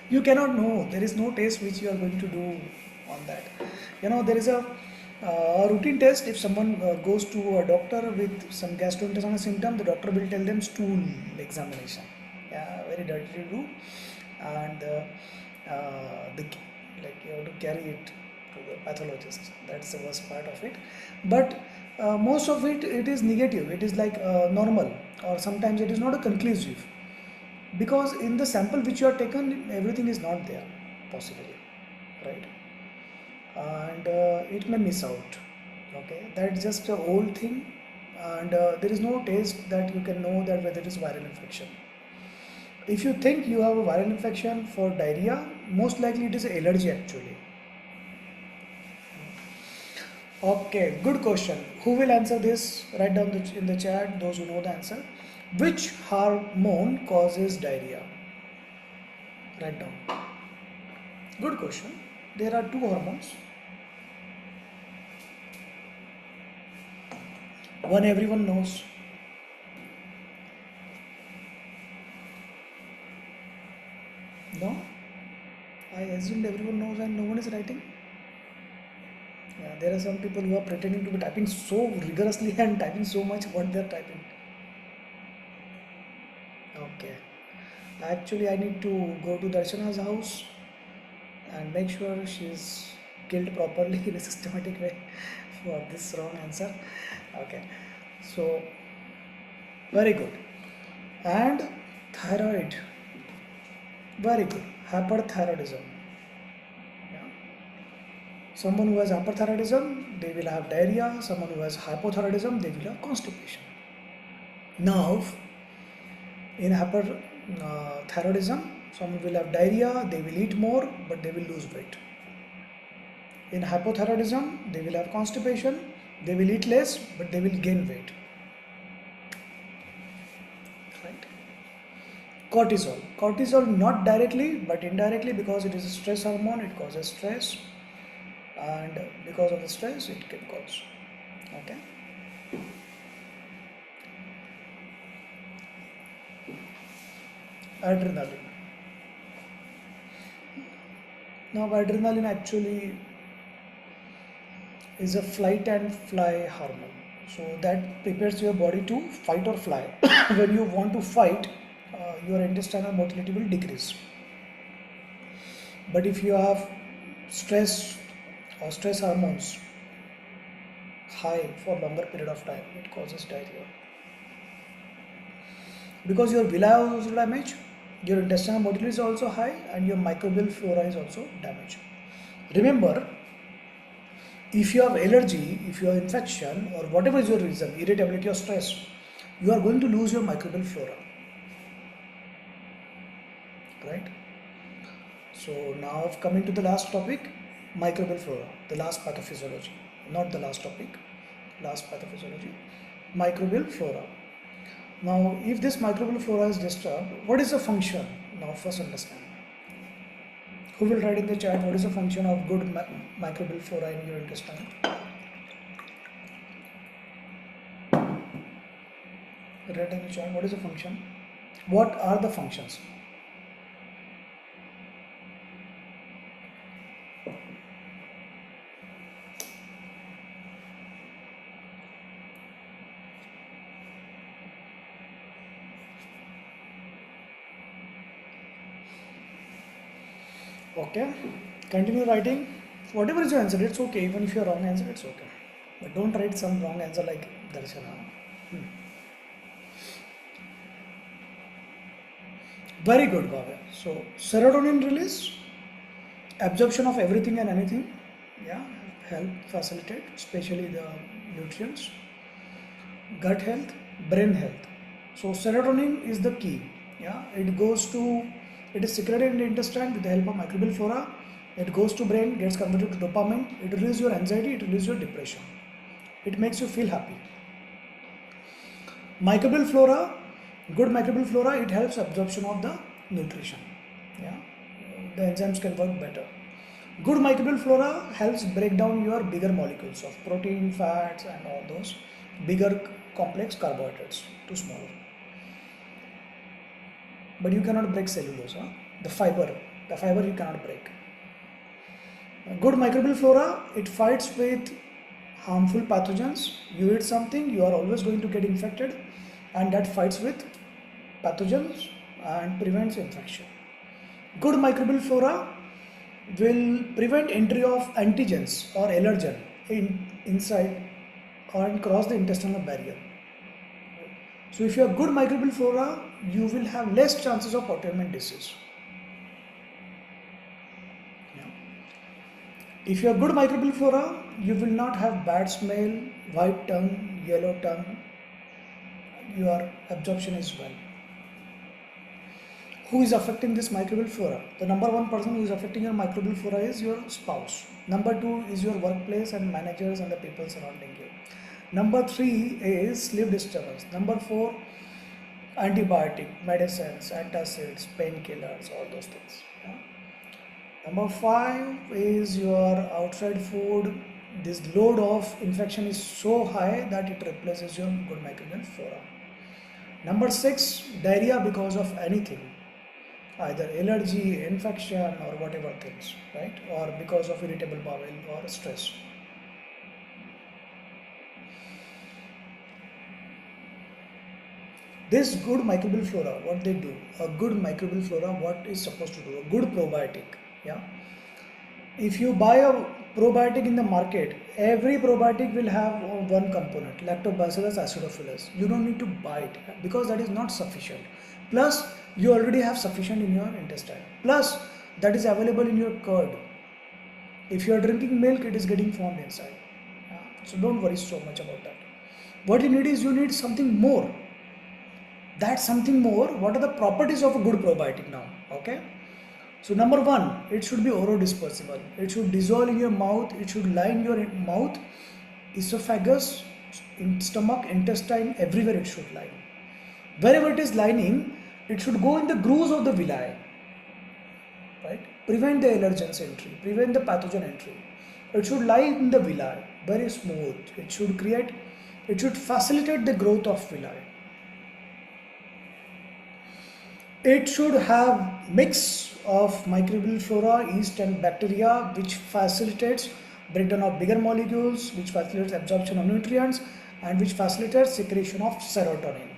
A: You cannot know. There is no test which you are going to do on that. You know, there is a routine test. If someone goes to a doctor with some gastrointestinal symptom, the doctor will tell them stool examination. Yeah, very dirty to do, and like you have to carry it to the pathologist. That's the worst part of it. But most of it is negative. It is like normal, or sometimes it is not a conclusive. because in the sample which you are taken, everything is not there possibly, right? And it may miss out. Okay, that's just an old thing, and there is no test that you can know that whether it is viral infection. If you think you have a viral infection for diarrhea, most likely it is an allergy actually. Okay, good question. Who will answer this? Write down in the chat those who know the answer. Which hormone causes diarrhea? Write down. Good question. There are two hormones. One everyone knows. No? I assumed everyone knows and no one is writing. Yeah, there are some people who are pretending to be typing so rigorously and typing so much what they are typing. Okay. Actually, I need to go to Darshana's house and make sure she is killed properly in a systematic way for this wrong answer. Okay. So, very good. And thyroid. Very good. Hyperthyroidism. Yeah. Someone who has hyperthyroidism, they will have diarrhea. Someone who has hypothyroidism, they will have constipation. Now, in hyperthyroidism, someone will have diarrhea, they will eat more, but they will lose weight. In hypothyroidism, they will have constipation, they will eat less, but they will gain weight. Right? Cortisol. Cortisol not directly, but indirectly, because it is a stress hormone, it causes stress, and because of the stress, it can cause. Okay. Adrenaline. Now, adrenaline actually is a flight and fly hormone. So that prepares your body to fight or fly. When you want to fight, your intestinal motility will decrease. But if you have stress or stress hormones high for longer period of time, it causes diarrhea. Because your villi is also damaged, your intestinal motility is also high, and your microbial flora is also damaged. Remember, if you have allergy, if you have infection, or whatever is your reason, irritability or stress, you are going to lose your microbial flora. Right? So now I've coming to the last topic, microbial flora, the last pathophysiology, not the last topic, last pathophysiology, microbial flora. Now, if this microbial flora is disturbed, what is the function? Now, first understand. Who will write in the chat what is the function of good microbial flora in your intestine? Write in the chat what is the function? What are the functions? Okay, continue writing. Whatever is your answer, it's okay. Even if you're wrong answer, it's okay. But don't write some wrong answer like Darshana. Very good, Bhavya. So, serotonin release, absorption of everything and anything, yeah, help facilitate, especially the nutrients, gut health, brain health. So, serotonin is the key. Yeah, it is secreted in the intestine with the help of microbial flora. It goes to brain, gets converted to dopamine. It releases your anxiety, it releases your depression. It makes you feel happy. Microbial flora, good microbial flora, it helps absorption of the nutrition. Yeah, the enzymes can work better. Good microbial flora helps break down your bigger molecules of protein, fats, and all those bigger complex carbohydrates to smaller. But you cannot break cellulose, huh? The fiber you cannot break. Good microbial flora, it fights with harmful pathogens. You eat something, you are always going to get infected, and that fights with pathogens and prevents infection. Good microbial flora will prevent entry of antigens or allergen inside and cross the intestinal barrier. So if you have good microbial flora, you will have less chances of autoimmune disease. Yeah. If you have good microbial flora, you will not have bad smell, white tongue, yellow tongue. Your absorption is well. Who is affecting this microbial flora? The number one person who is affecting your microbial flora is your spouse. Number two is your workplace and managers and the people surrounding you. Number three is sleep disturbance. Number four, antibiotic, medicines, antacids, painkillers, all those things. Yeah. Number five is your outside food. This load of infection is so high that it replaces your good microbial flora. Number six, diarrhea because of anything, either allergy, infection, or whatever things, right? Or because of irritable bowel or stress. This good microbial flora, what they do, a good microbial flora, what is supposed to do, a good probiotic, yeah. If you buy a probiotic in the market, every probiotic will have one component, lactobacillus acidophilus. You don't need to buy it because that is not sufficient. Plus, you already have sufficient in your intestine. Plus, that is available in your curd. If you are drinking milk, it is getting formed inside. Yeah. So don't worry so much about that. What you need is you need something more. That something more, what are the properties of a good probiotic now? Okay. So number one, it should be orodispersible. It should dissolve in your mouth. It should line your mouth, esophagus, stomach, intestine, everywhere it should line. Wherever it is lining, it should go in the grooves of the villi, right? Prevent the allergens entry, prevent the pathogen entry. It should lie in the villi, very smooth. It should facilitate the growth of villi. It should have mix of microbial flora, yeast and bacteria, which facilitates breakdown of bigger molecules, which facilitates absorption of nutrients, and which facilitates secretion of serotonin.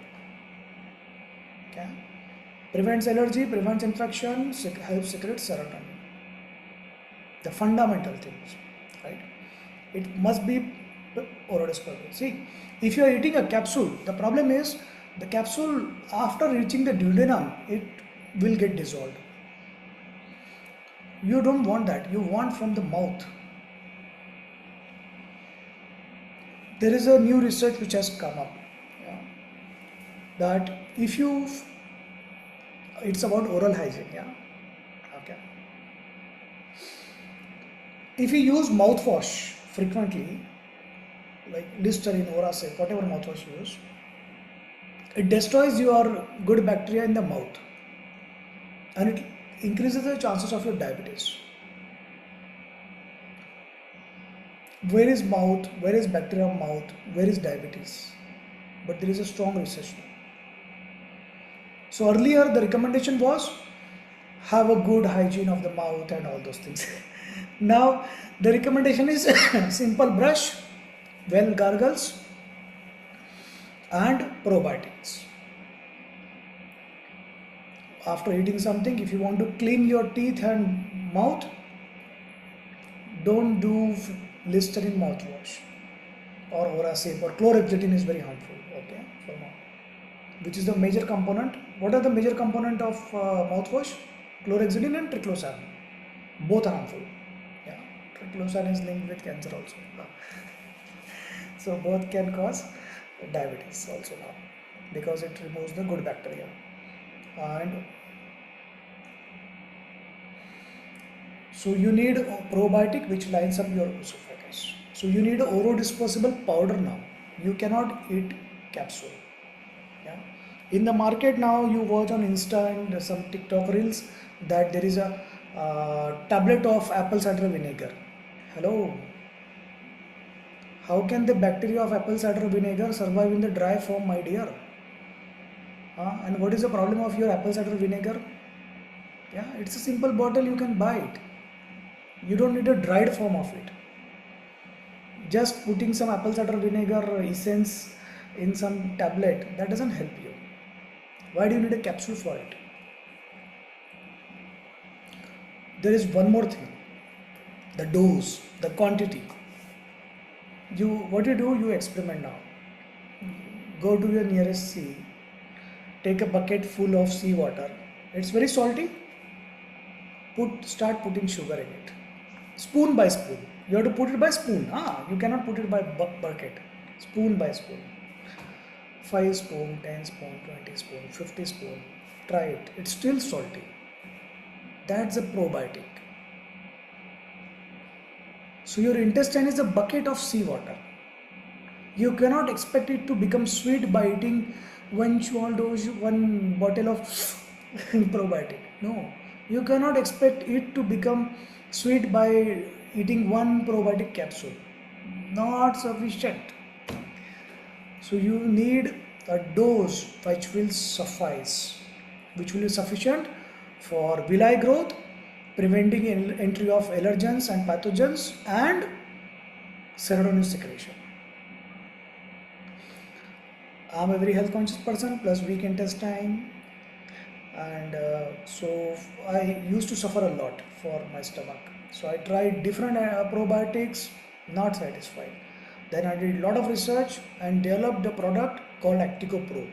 A: Okay. Prevents allergy, prevents infection, helps secrete serotonin. The fundamental things, right? It must be orodispersible. See, if you are eating a capsule, the problem is the capsule, after reaching the duodenum, it will get dissolved. You don't want that. You want from the mouth. There is a new research which has come up, yeah, that if you, it's about oral hygiene, yeah, okay. If you use mouthwash frequently, like Listerine, Oracid, whatever mouthwash you use, it destroys your good bacteria in the mouth and it increases the chances of your diabetes. Where is mouth? Where is bacteria of mouth? Where is diabetes? But there is a strong research now. So earlier the recommendation was have a good hygiene of the mouth and all those things. Now the recommendation is simple brush, well gargles, and probiotics. After eating something, if you want to clean your teeth and mouth, don't do Listerine mouthwash or Oracid or chlorhexidine is very harmful, okay, for mouth. Which is the major component? What are the major component of mouthwash? Chlorhexidine and triclosan. Both are harmful. Yeah, triclosan is linked with cancer also. So both can cause diabetes also now because it removes the good bacteria. And so you need a probiotic which lines up your esophagus. So you need a orodispersible powder now. You cannot eat capsule. Yeah. In the market now, you watch on Insta and some TikTok reels that there is a tablet of apple cider vinegar. Hello. How can the bacteria of apple cider vinegar survive in the dry form, my dear? And what is the problem of your apple cider vinegar? Yeah, it's a simple bottle, you can buy it. You don't need a dried form of it. Just putting some apple cider vinegar essence in some tablet, that doesn't help you. Why do you need a capsule for it? There is one more thing, the dose, the quantity. What you do, you experiment now. go to your nearest sea, take a bucket full of sea water. It's very salty. Start putting sugar in it, spoon by spoon. You have to put it by spoon. You cannot put it by bucket. Spoon by spoon. 5 spoon, 10 spoon, 20 spoon, 50 spoon. Try it. It's still salty. That's a probiotic. So your intestine is a bucket of seawater. You cannot expect it to become sweet by eating one bottle of probiotic. No. You cannot expect it to become sweet by eating one probiotic capsule. Not sufficient. So you need a dose which will suffice, which will be sufficient for villi growth, preventing entry of allergens and pathogens, and serotonin secretion. I'm a very health conscious person plus weak intestine, and so I used to suffer a lot for my stomach. So I tried different probiotics, not satisfied. Then I did a lot of research and developed a product called Actico Pro.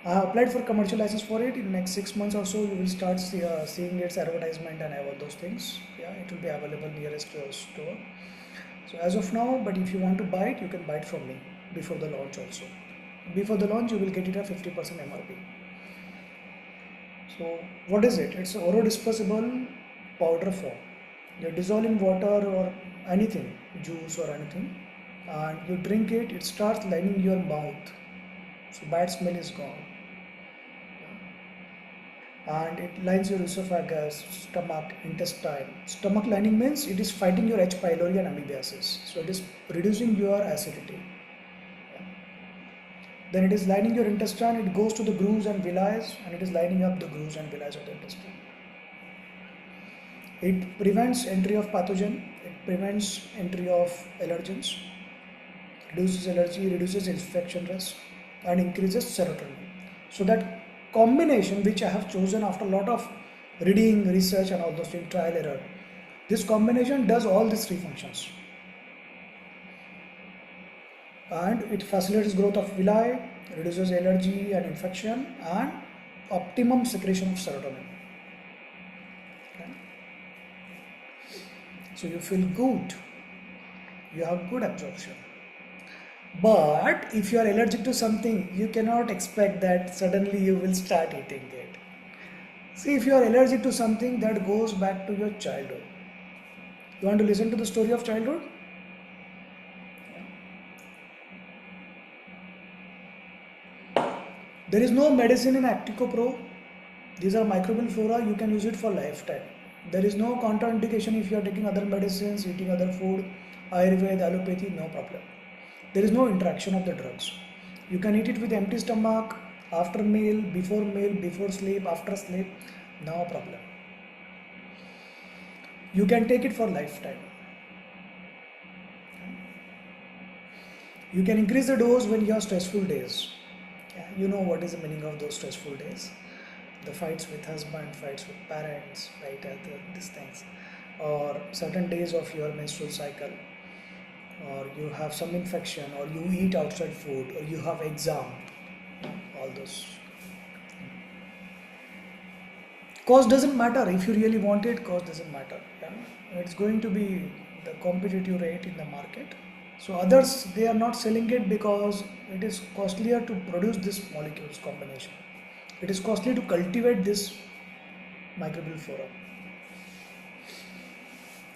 A: I have applied for commercial license for it. In the next 6 months or so, you will start seeing its advertisement and all those things. Yeah, it will be available nearest to your store. So as of now, but if you want to buy it, you can buy it from me before the launch also. Before the launch, you will get it at 50% MRP. So what is it? It's an orodispersible powder form. You dissolve in water or anything, juice or anything, and you drink it. It starts lining your mouth. So bad smell is gone. And it lines your esophagus, stomach, intestine. Stomach lining means it is fighting your H. pylori and amoebiasis. So it is reducing your acidity. Then it is lining your intestine. It goes to the grooves and villi, and it is lining up the grooves and villi of the intestine. It prevents entry of pathogen. It prevents entry of allergens. Reduces allergy, reduces infection risk, and increases serotonin. So that combination, which I have chosen after a lot of reading, research and all those things, trial error, this combination does all these 3 functions. And it facilitates growth of villi, reduces allergy and infection, and optimum secretion of serotonin. Okay. So you feel good, you have good absorption. But if you are allergic to something, you cannot expect that suddenly you will start eating it. See, if you are allergic to something, that goes back to your childhood. You want to listen to the story of childhood? There is no medicine in Actico Pro. These are microbial flora. You can use it for lifetime. There is no contraindication if you are taking other medicines, eating other food, Ayurveda, allopathy, no problem. There is no interaction of the drugs. You can eat it with empty stomach, after meal, before sleep, after sleep, no problem. You can take it for lifetime. You can increase the dose when you have stressful days. You know what is the meaning of those stressful days. The fights with husband, fights with parents, these things. Or certain days of your menstrual cycle. Or you have some infection, or you eat outside food, or you have exam, all those. Cost doesn't matter. If you really want it, cost doesn't matter. It's going to be the competitive rate in the market. So others, they are not selling it because it is costlier to produce this molecules combination. It is costly to cultivate this microbial flora.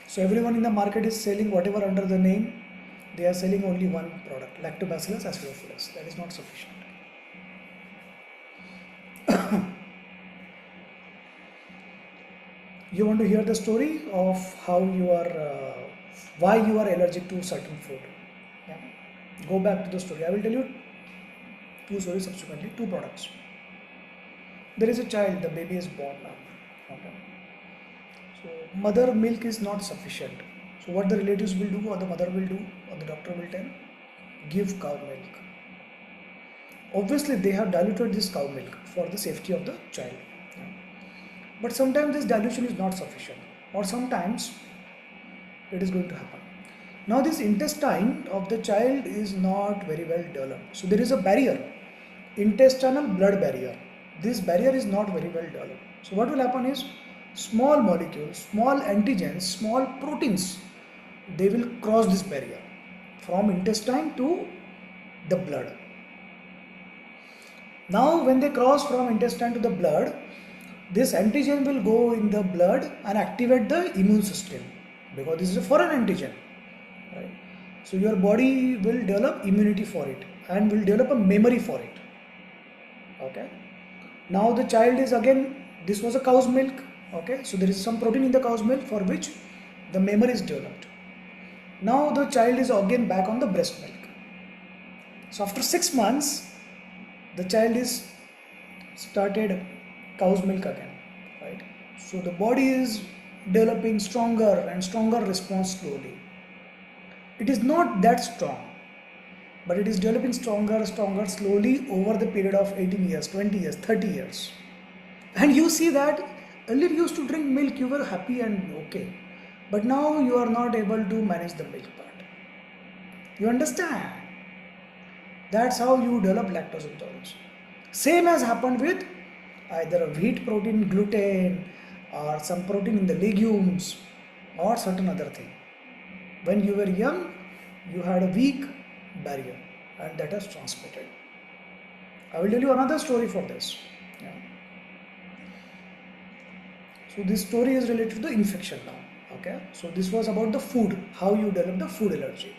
A: So everyone in the market is selling whatever under the name. They are selling only one product, Lactobacillus acidophilus. That is not sufficient. You want to hear the story of how you are, why you are allergic to certain food. Yeah? Go back to the story. I will tell you 2 stories subsequently, 2 products. There is a child, the baby is born now. Okay. So mother milk is not sufficient. So what the relatives will do, or the mother will do, or the doctor will tell, give cow milk. Obviously they have diluted this cow milk for the safety of the child. But sometimes this dilution is not sufficient, or sometimes it is going to happen. Now this intestine of the child is not very well developed. So there is a barrier, intestinal blood barrier. This barrier is not very well developed. So what will happen is small molecules, small antigens, small proteins, they will cross this barrier from intestine to the blood. Now when they cross from intestine to the blood, this antigen will go in the blood and activate the immune system, because this is a foreign antigen, right? So your body will develop immunity for it and will develop a memory for it. Okay. Now the child is again, this was a cow's milk. Okay. So there is some protein in the cow's milk for which the memory is developed. Now the child is again back on the breast milk. So after 6 months, the child is started cow's milk again, right? So the body is developing stronger and stronger response slowly. It is not that strong, but it is developing stronger slowly over the period of 18 years, 20 years, 30 years. And you see that earlier you used to drink milk, you were happy and okay, but now you are not able to manage the milk part. You understand? That's how you develop lactose intolerance. Same has happened with either a wheat protein, gluten, or some protein in the legumes, or certain other thing. When you were young, you had a weak barrier and that has transmitted. I will tell you another story for this. Yeah. So this story is related to the infection now. Okay. So this was about the food, how you develop the food allergy.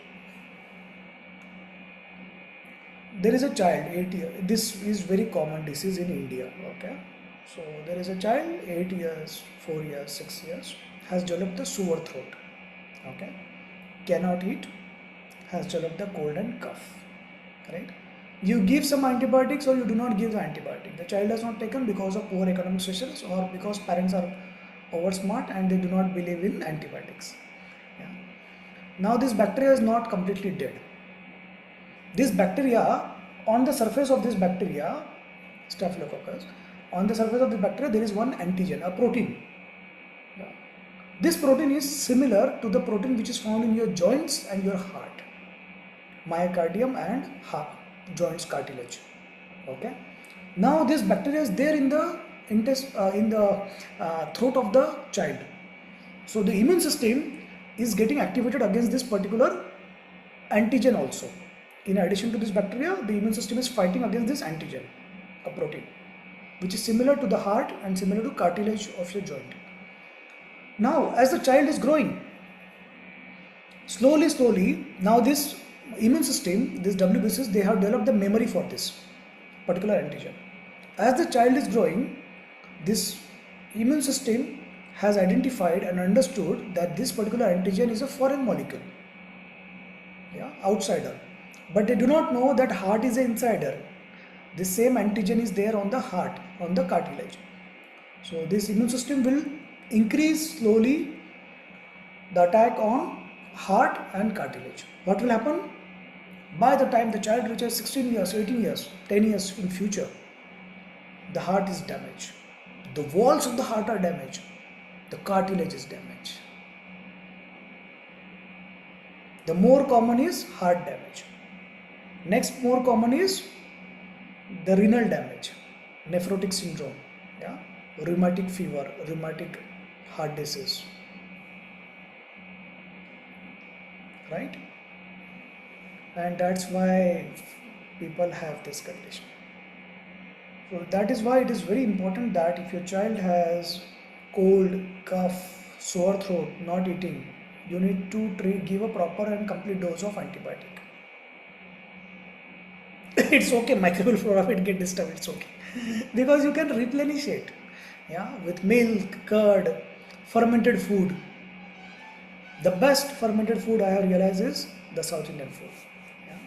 A: There is a child, 8 years, this is very common disease in India, okay. So there is a child, 8 years, 4 years, 6 years, has developed a sore throat, okay, cannot eat, has developed the cold and cough, right. You give some antibiotics or you do not give the antibiotic. The child has not taken because of poor economic situations or because parents are over smart and they do not believe in antibiotics. Yeah. Now this bacteria is not completely dead. This bacteria, on the surface of this bacteria, staphylococcus, on the surface of the bacteria there is one antigen, a protein. Yeah. This protein is similar to the protein which is found in your joints and your heart, myocardium and heart, joints cartilage. Okay. Now this bacteria is there in the throat of the child. So the immune system is getting activated against this particular antigen also. In addition to this bacteria, the immune system is fighting against this antigen, a protein, which is similar to the heart and similar to cartilage of your joint. Now, as the child is growing, slowly, now this immune system, this WBCs, they have developed the memory for this particular antigen. As the child is growing, this immune system has identified and understood that this particular antigen is a foreign molecule, yeah, outsider. But they do not know that heart is an insider. The same antigen is there on the heart, on the cartilage. So this immune system will increase slowly the attack on heart and cartilage. What will happen? By the time the child reaches 16 years, 18 years, 10 years in future, the heart is damaged. The walls of the heart are damaged. The cartilage is damaged. The more common is heart damage. Next more common is the renal damage, nephrotic syndrome, yeah, rheumatic fever, rheumatic heart disease, right? And that's why people have this condition. So that is why it is very important that if your child has cold, cough, sore throat, not eating, you need to give a proper and complete dose of antibiotic. It's okay, microbial flora will get disturbed, it's okay. Because you can replenish it, yeah, with milk, curd, fermented food. The best fermented food I have realized is the South Indian food. Yeah.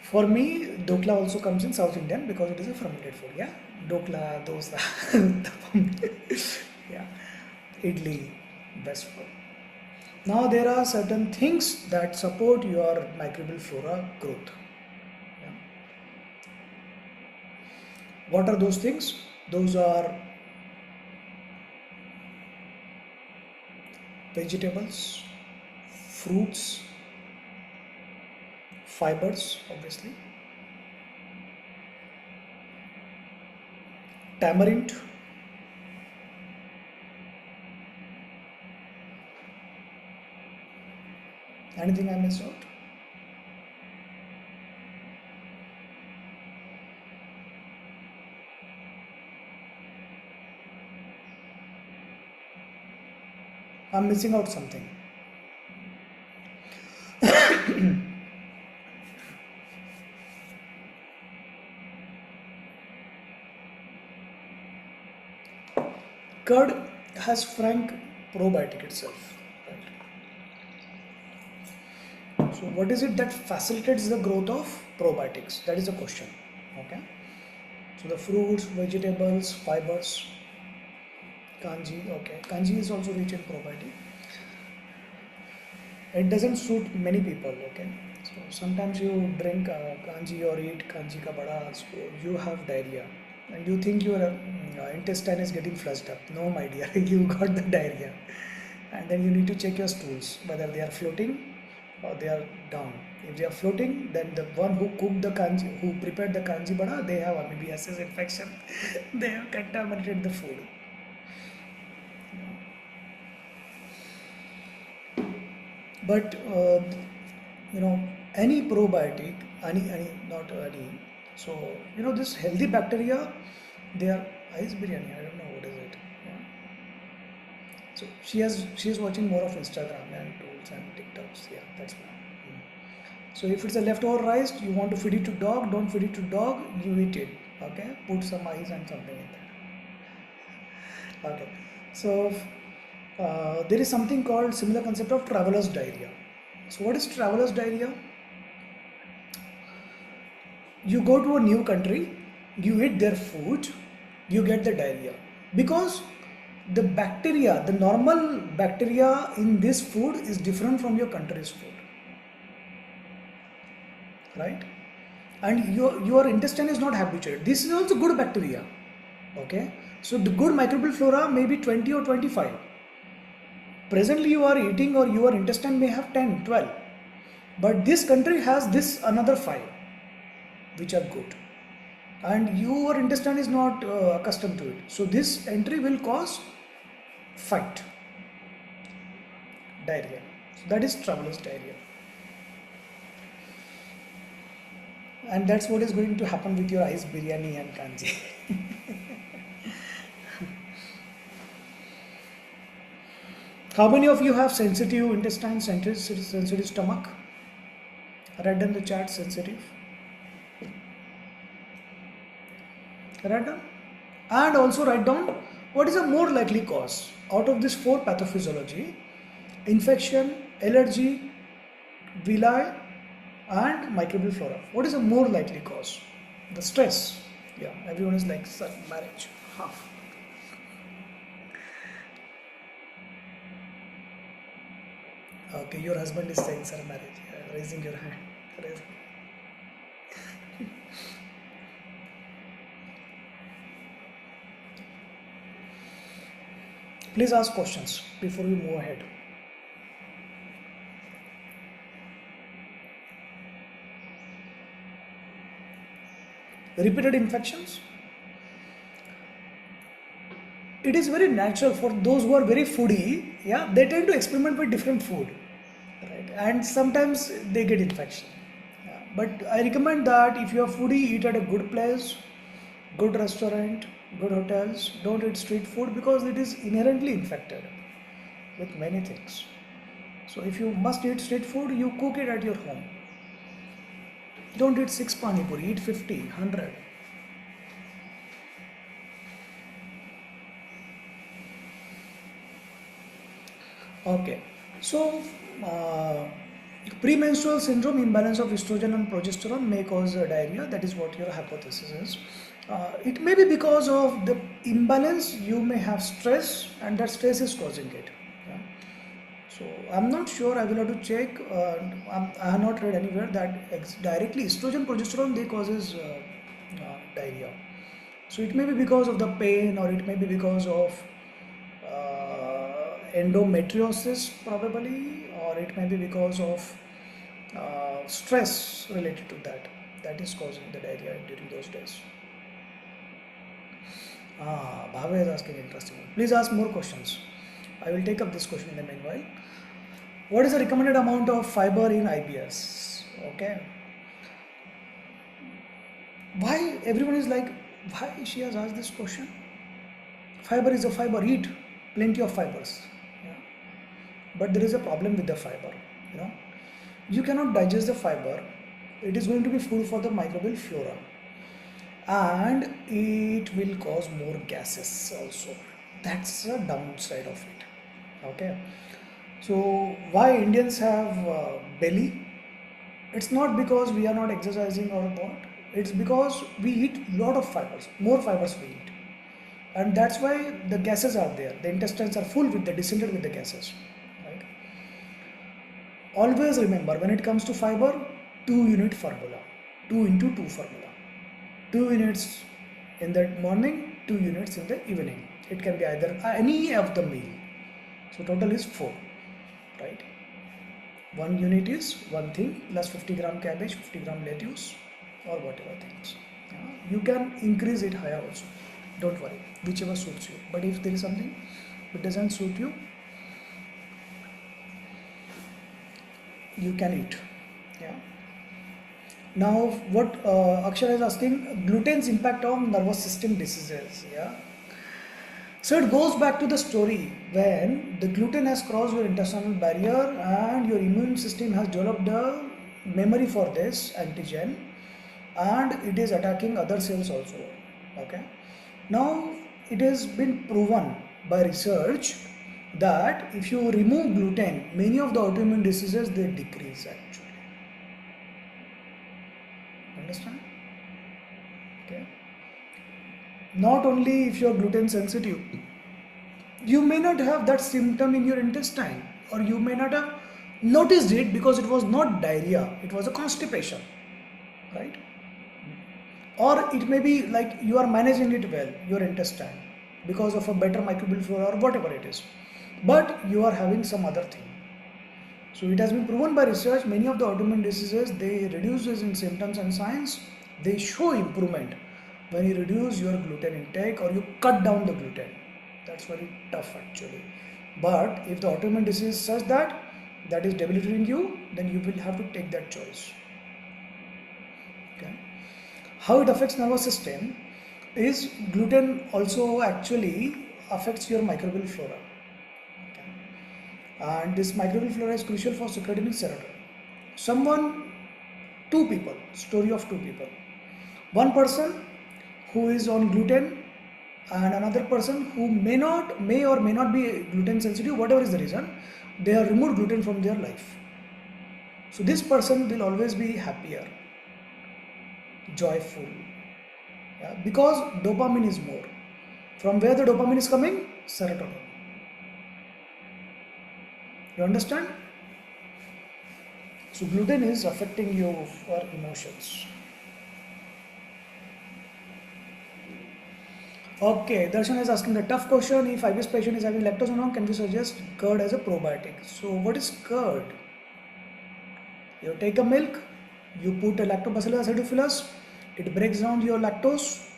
A: For me, dokla also comes in South Indian because it is a fermented food, yeah. Dokla, dosa, yeah, idli, best food. Now there are certain things that support your microbial flora growth. Yeah. What are those things? Those are vegetables, fruits, fibers, obviously, tamarind, anything I missed out? I'm missing out something. Curd has frank probiotic itself. Right? So what is it that facilitates the growth of probiotics? That is the question. Okay. So the fruits, vegetables, fibers, kanji. Okay, kanji is also rich in probiotic. It doesn't suit many people. Okay, so sometimes you drink kanji or eat kanji ka bada, so you have diarrhea and you think your intestine is getting flushed up. No, my dear, you got the diarrhea, and then you need to check your stools whether they are floating or they are down. If they are floating, then the one who cooked the kanji, who prepared the kanji bada, they have IBS infection. They have contaminated the food. But any probiotic, any not any. So this healthy bacteria, they are ice biryani. I don't know what is it. Yeah. So she is watching more of Instagram and tools and TikToks. Yeah, that's why. So if it's a leftover rice, you want to feed it to dog. Don't feed it to dog. You eat it. Okay. Put some ice and something in there. Okay. So. There is something called similar concept of traveler's diarrhea. So what is traveler's diarrhea? You go to a new country, you eat their food, you get the diarrhea because the bacteria, the normal bacteria in this food is different from your country's food, right? And your intestine is not habituated. This is also good bacteria, okay? So the good microbial flora may be 20 or 25. Presently you are eating or your intestine may have 10, 12. But this country has this another 5 which are good. And your intestine is not accustomed to it. So this entry will cause fight. Diarrhea. So that is traveler's diarrhea. And that's what is going to happen with your ice biryani and kanji. How many of you have sensitive intestine, sensitive stomach? Write down the chat, sensitive. Write down. And also write down what is a more likely cause out of this 4 pathophysiology: infection, allergy, villi, and microbial flora. What is a more likely cause? The stress. Yeah, everyone is like marriage. Half. Okay, your husband is saying, sir, marriage. Raising your hand. Please ask questions before we move ahead. Repeated infections. It is very natural for those who are very foodie. Yeah, they tend to experiment with different food. And sometimes they get infection. Yeah. But I recommend that if you are foodie, eat at a good place, good restaurant, good hotels. Don't eat street food because it is inherently infected with many things. So if you must eat street food, you cook it at your home. Don't eat 6 pani puri, eat 50, 100. Okay, so premenstrual syndrome, imbalance of estrogen and progesterone may cause diarrhea. That is what your hypothesis is. It may be because of the imbalance. You may have stress, and that stress is causing it. Yeah. So I'm not sure. I will have to check. I have not read anywhere that directly estrogen, progesterone they causes diarrhea. So it may be because of the pain, or it may be because of endometriosis probably, or it may be because of stress related to that is causing the diarrhea during those days. Bhave is asking interesting one. Please ask more questions. I will take up this question in the meanwhile. What is the recommended amount of fiber in IBS? Okay. Why everyone is like, why she has asked this question? Fiber is a fiber, eat plenty of fibers. Yeah. But there is a problem with the fiber. You cannot digest the fiber. It is going to be food for the microbial flora, and it will cause more gases also. That's the downside of it. Okay. So why Indians have belly? It's not because we are not exercising or what. It's because we eat lot of fibers, more fibers we eat, and that's why the gases are there. The intestines are full with the descended with the gases. Right? Always remember, when it comes to fiber, 2-unit formula, 2 into 2 formula. 2 units in the morning, 2 units in the evening. It can be either any of the meal. So total is 4, right? 1 unit is one thing plus 50 gram cabbage, 50 gram lettuce, or whatever things. You can increase it higher also. Don't worry, whichever suits you. But if there is something that doesn't suit you, you can eat. Yeah. Now, what Akshara is asking, gluten's impact on nervous system diseases. Yeah. So it goes back to the story when the gluten has crossed your intestinal barrier and your immune system has developed a memory for this antigen, and it is attacking other cells also. Okay. Now it has been proven by research that if you remove gluten, many of the autoimmune diseases they decrease actually. Understand? Okay. Not only if you are gluten sensitive, you may not have that symptom in your intestine, or you may not have noticed it because it was not diarrhea, it was a constipation, right? Or it may be like you are managing it well, your intestine, because of a better microbial flora or whatever it is, but you are having some other thing. So it has been proven by research, many of the autoimmune diseases, they reduce in symptoms and signs, they show improvement when you reduce your gluten intake or you cut down the gluten. That's very tough actually. But if the autoimmune disease is such that is debilitating you, then you will have to take that choice. Okay. How it affects nervous system is gluten also actually affects your microbial flora. Okay. And this microbial flora is crucial for secreting serotonin. Story of two people. One person who is on gluten and another person who may or may not be gluten sensitive, whatever is the reason, they have removed gluten from their life. So this person will always be happier, joyful, yeah, because dopamine is more. From where the dopamine is coming? Serotonin. You understand? So gluten is affecting your emotions. Okay, Darshan is asking the tough question. If IBS patient is having lactose intolerance, can we suggest curd as a probiotic? So what is curd? You take a milk, you put a lactobacillus acidophilus, it breaks down your lactose,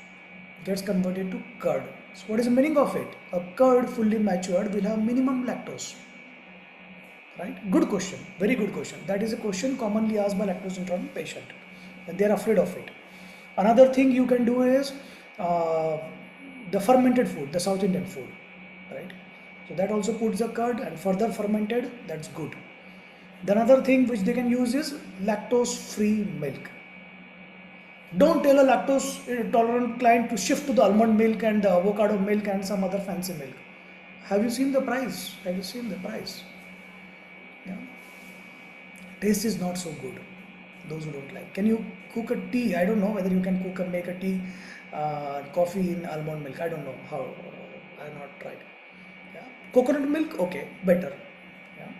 A: gets converted to curd. So what is the meaning of it? A curd fully matured will have minimum lactose. Right? Good question. Very good question. That is a question commonly asked by lactose intolerant patient, and they are afraid of it. Another thing you can do is the fermented food, the South Indian food, right? So that also puts the curd and further fermented, that's good. The another thing which they can use is lactose-free milk. Don't tell a lactose intolerant client to shift to the almond milk and the avocado milk and some other fancy milk. Have you seen the price? Have you seen the price? Yeah. Taste is not so good. Those who don't like. Can you cook a tea? I don't know whether you can make a tea, coffee in almond milk. I don't know how. I have not tried. Yeah. Coconut milk, okay, better. Yeah.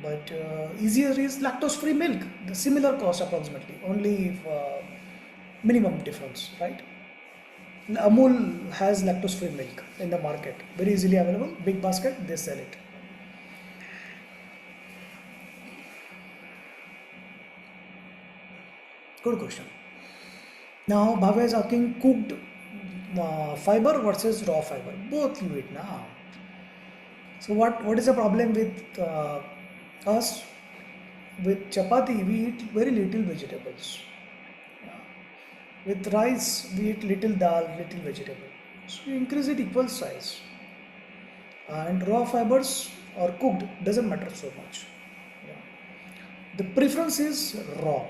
A: But easier is lactose-free milk. The similar cost approximately. Only if, minimum difference, right? Amul has lactose free milk in the market, very easily available, big basket, they sell it. Good question. Now Bhavya is asking cooked fiber versus raw fiber. Both you eat now. So what is the problem with us? With chapati we eat very little vegetables. Yeah. With rice we eat little dal, little vegetable. So you increase it equal size. And raw fibers or cooked doesn't matter so much. Yeah. The preference is raw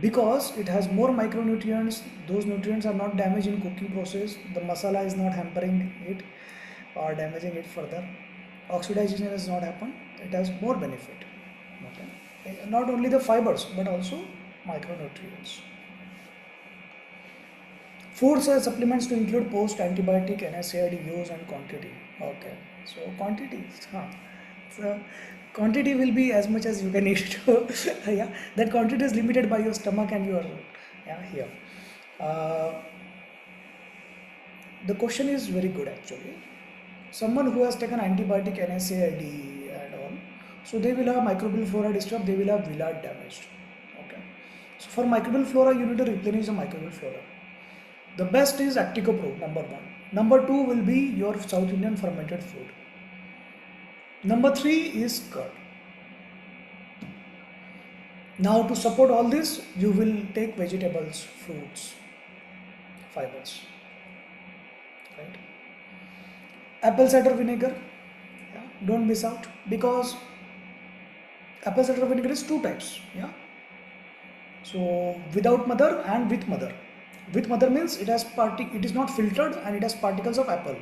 A: because it has more micronutrients. Those nutrients are not damaged in cooking process. The masala is not hampering it or damaging it further. Oxidation has not happened. It has more benefit. Okay. Not only the fibers but also micronutrients. Foods and supplements to include post antibiotic NSAID use and quantity. Okay. So quantity. So quantity will be as much as you can eat. Yeah. That quantity is limited by your stomach and your here. The question is very good actually. Someone who has taken antibiotic NSAID and all, so they will have microbial flora disturbed, they will have villi damaged. Okay. So for microbial flora, you need to replenish the microbial flora. The best is Acticopro, number 1. Number 2 will be your South Indian fermented food. Number 3 is curd. Now to support all this, you will take vegetables, fruits, fibers. Right? Apple cider vinegar, yeah, don't miss out, because apple cider vinegar is 2 types. Yeah. So without mother and with mother. With mother means it is not filtered and it has particles of apple,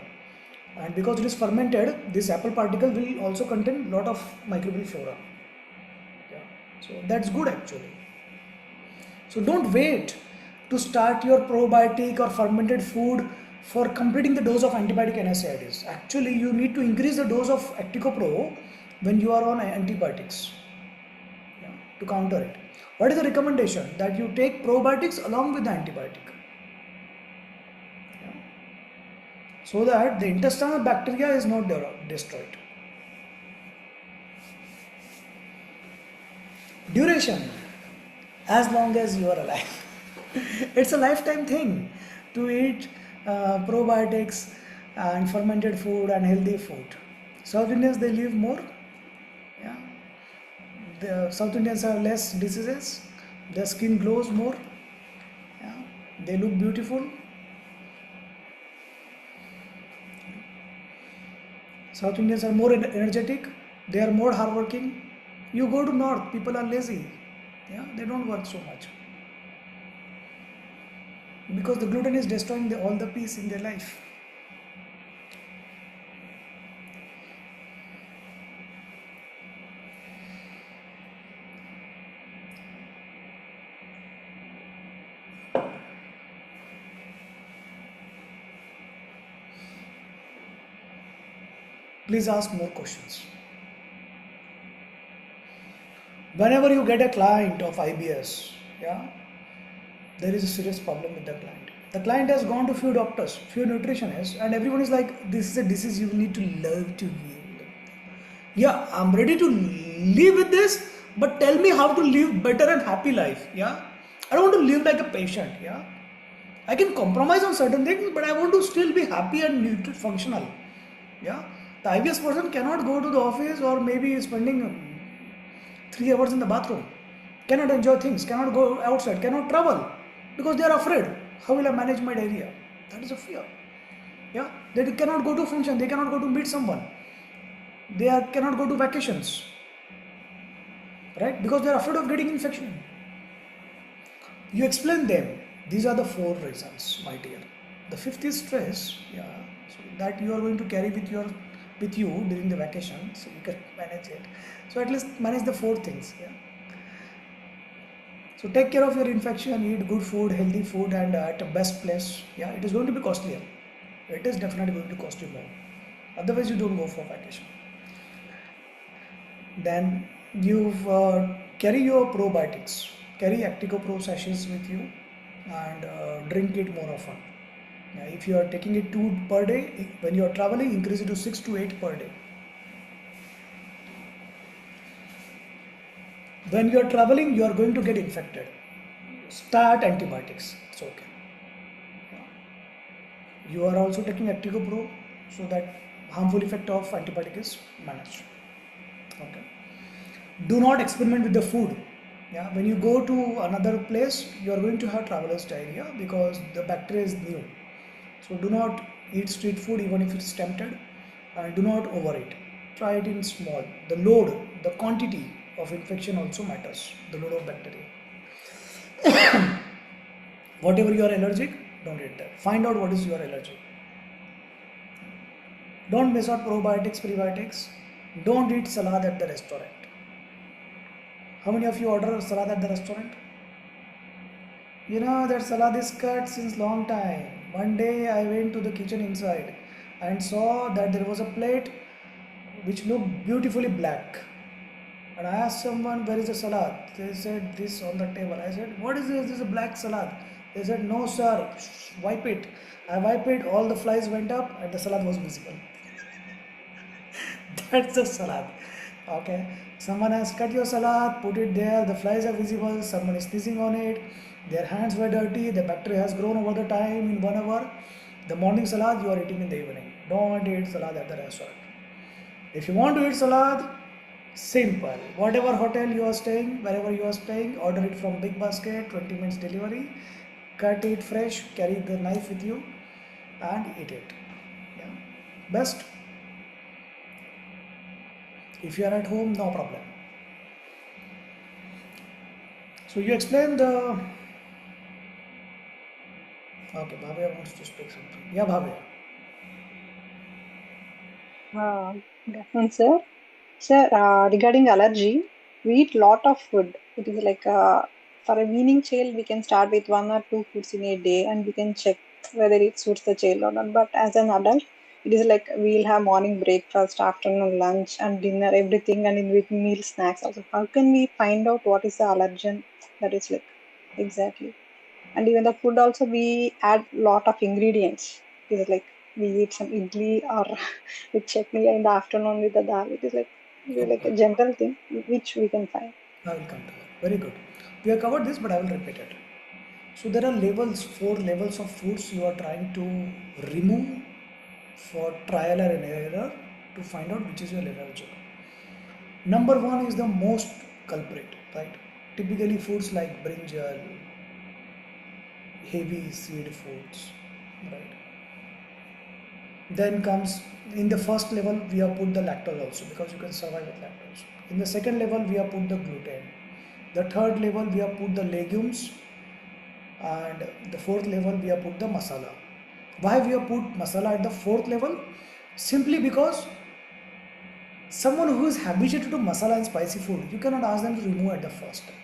A: and because it is fermented, this apple particle will also contain lot of microbial flora. Yeah. So that's good actually. So don't wait to start your probiotic or fermented food for completing the dose of antibiotic NSAIDs. Actually, you need to increase the dose of Acticopro when you are on antibiotics, yeah, to counter it. What is the recommendation? That you take probiotics along with the antibiotic, yeah, so that the intestinal bacteria is not destroyed. Duration, as long as you are alive. It's a lifetime thing to eat probiotics and fermented food and healthy food. South Indians, they live more. Yeah. The South Indians have less diseases. Their skin glows more. Yeah. They look beautiful. South Indians are more energetic. They are more hardworking. You go to North, people are lazy. Yeah, they don't work so much because the gluten is destroying all the peace in their life. Please ask more questions. Whenever you get a client of IBS, yeah, there is a serious problem with the client. The client has gone to few doctors, few nutritionists, and everyone is like, this is a disease you need to love to live. Yeah, I'm ready to live with this, but tell me how to live better and happy life. Yeah, I don't want to live like a patient. Yeah, I can compromise on certain things, but I want to still be happy and functional. Yeah, the IBS person cannot go to the office or maybe spending 3 hours in the bathroom, cannot enjoy things, cannot go outside, cannot travel because they are afraid. How will I manage my diarrhea? That is a fear. Yeah, they cannot go to function, they cannot go to meet someone, cannot go to vacations, right? Because they are afraid of getting infection. You explain them. These are the 4 reasons, my dear. The 5th is stress. Yeah, so that you are going to carry with you during the vacation, so you can manage it. So at least manage the 4 things. Yeah. So take care of your infection, eat good food, healthy food, and at the best place. Yeah, it is going to be costlier. It is definitely going to cost you more. Otherwise, you don't go for vacation. Then you carry your probiotics. Carry Acticopro sachets with you. and drink it more often. If you are taking it 2 per day, when you are traveling, increase it to 6 to 8 per day. When you are traveling, you are going to get infected. Start antibiotics. It's okay. You are also taking Acticopro so that harmful effect of antibiotic is managed. Okay. Do not experiment with the food. Yeah, when you go to another place, you are going to have traveler's diarrhea because the bacteria is new. So do not eat street food even if it's tempted, and do not overeat. Try it in small. The load, the quantity of infection also matters. The load of bacteria. Whatever you are allergic, don't eat that. Find out what is your allergy. Don't miss out probiotics, prebiotics. Don't eat salad at the restaurant. How many of you order salad at the restaurant? You know that salad is cut since long time. One day I went to the kitchen inside and saw that there was a plate which looked beautifully black. And I asked someone, where is the salad? They said, this on the table. I said, what is this? This is a black salad. They said, no sir, wipe it. I wiped it, all the flies went up and the salad was visible. That's the salad. Okay. Someone has cut your salad, put it there, the flies are visible, someone is sneezing on it, their hands were dirty, the bacteria has grown over the time in 1 hour. The morning salad you are eating in the evening. Don't eat salad at the restaurant. If you want to eat salad, simple. Whatever hotel you are staying, wherever you are staying, order it from Big Basket, 20 minutes delivery. Cut it fresh, carry the knife with you and eat it. Yeah. Best. If you are at home, no problem. So you explain the... Okay, Bhavya wants to speak something. Yeah, Bhavya.
B: Good afternoon, sir. Sir, regarding allergy, we eat lot of food. It is like for a weaning child, we can start with 1 or 2 foods in a day, and we can check whether it suits the child or not. But as an adult, it is like we'll have morning breakfast, afternoon lunch, and dinner, everything, and in between meal snacks also. How can we find out what is the allergen that is like exactly? And even the food also, we add lot of ingredients. It is like we eat some idli or with chutney in the afternoon with the dal. It is like
A: Okay,
B: a general thing which we can find.
A: I will come to that. Very good. We have covered this, but I will repeat it. So there are levels, 4 levels of foods you are trying to remove for trial and error to find out which is your allergen. Number one is the most culprit, right? Typically foods like brinjal, heavy seed foods, right? Then comes in the first level we have put the lactose also because you can survive with lactose. In the second level we have put the gluten. The third level we have put the legumes, and the fourth level we have put the masala. Why we have put masala at the fourth level? Simply because someone who is habituated to masala and spicy food, you cannot ask them to remove at the first time,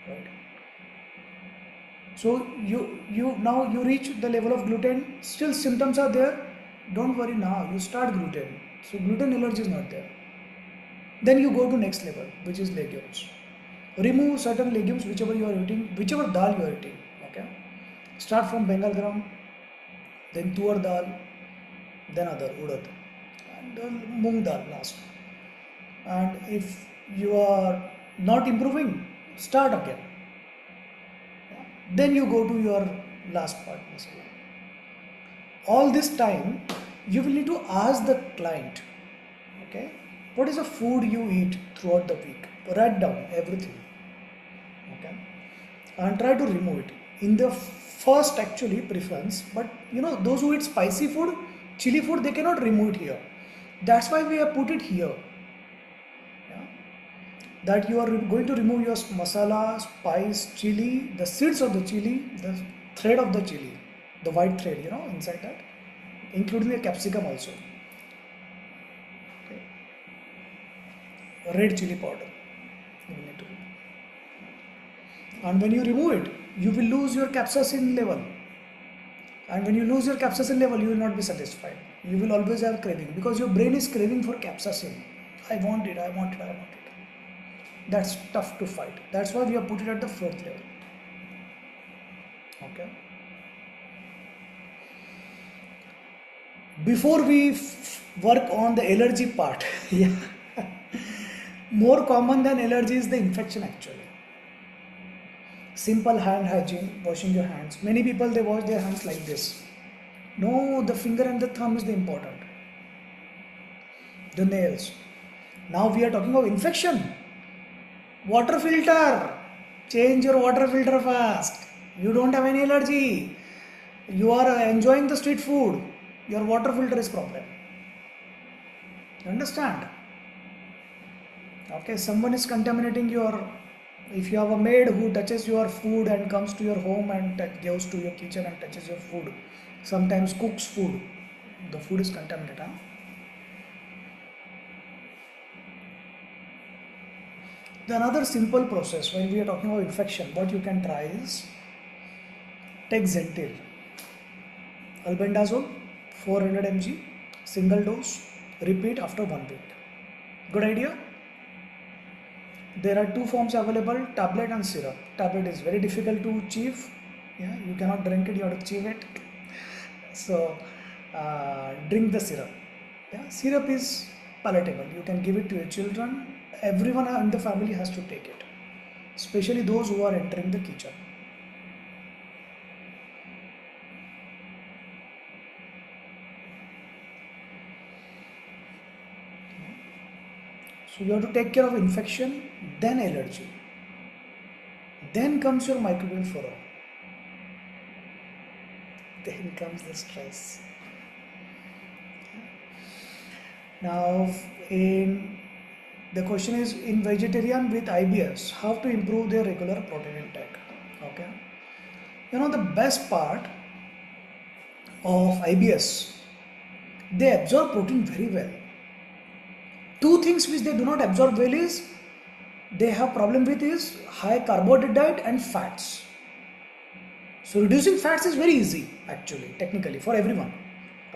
A: right? So you now you reach the level of gluten, still symptoms are there, don't worry, now you start gluten, so gluten allergy is not there. Then you go to next level, which is legumes. Remove certain legumes, whichever you are eating, whichever dal you are eating. Okay, start from Bengal gram, then tuar dal, then other urad, and moong dal last. And if you are not improving, start again. Then you go to your last part, masala. All this time you will need to ask the client, okay, what is the food you eat throughout the week? Write down everything, okay, and try to remove it in the first actually preference. But you know, those who eat spicy food, chili food, they cannot remove it here. That's why we have put it here. Yeah? That you are going to remove your masala, spice, chili, the seeds of the chili, the thread of the chili, the white thread, you know, inside that, including the capsicum also. Okay. Red chili powder. You will need to. And when you remove it, you will lose your capsaicin level. And when you lose your capsaicin level, you will not be satisfied. You will always have craving because your brain is craving for capsaicin. I want it, I want it, I want it. That's tough to fight. That's why we have put it at the fourth level. Okay. Before we work on the allergy part, yeah, more common than allergy is the infection actually. Simple hand hygiene, washing your hands. Many people they wash their hands like this. No, the finger and the thumb is the important. The nails. Now we are talking about infection. Water filter. Change your water filter fast. You don't have any allergy. You are enjoying the street food. Your water filter is problem. You understand? Okay, someone is contaminating your. If you have a maid who touches your food and comes to your home and goes to your kitchen and touches your food, sometimes cooks food, the food is contaminated. Huh? The another simple process when we are talking about infection, what you can try is take Zentil, albendazole, 400 mg, single dose, repeat after 1 week. Good idea? There are two forms available, tablet and syrup. Tablet is very difficult to achieve. Yeah, you cannot drink it, you have to achieve it. So drink the syrup. Yeah, syrup is palatable. You can give it to your children. Everyone in the family has to take it, especially those who are entering the kitchen. So you have to take care of infection, then allergy. Then comes your microbial flora. Then comes the stress. Now, the question is in vegetarian with IBS, how to improve their regular protein intake? Okay. You know the best part of IBS, they absorb protein very well. Two things which they do not absorb well is they have problem with is high carbohydrate diet and fats. So reducing fats is very easy actually, technically for everyone,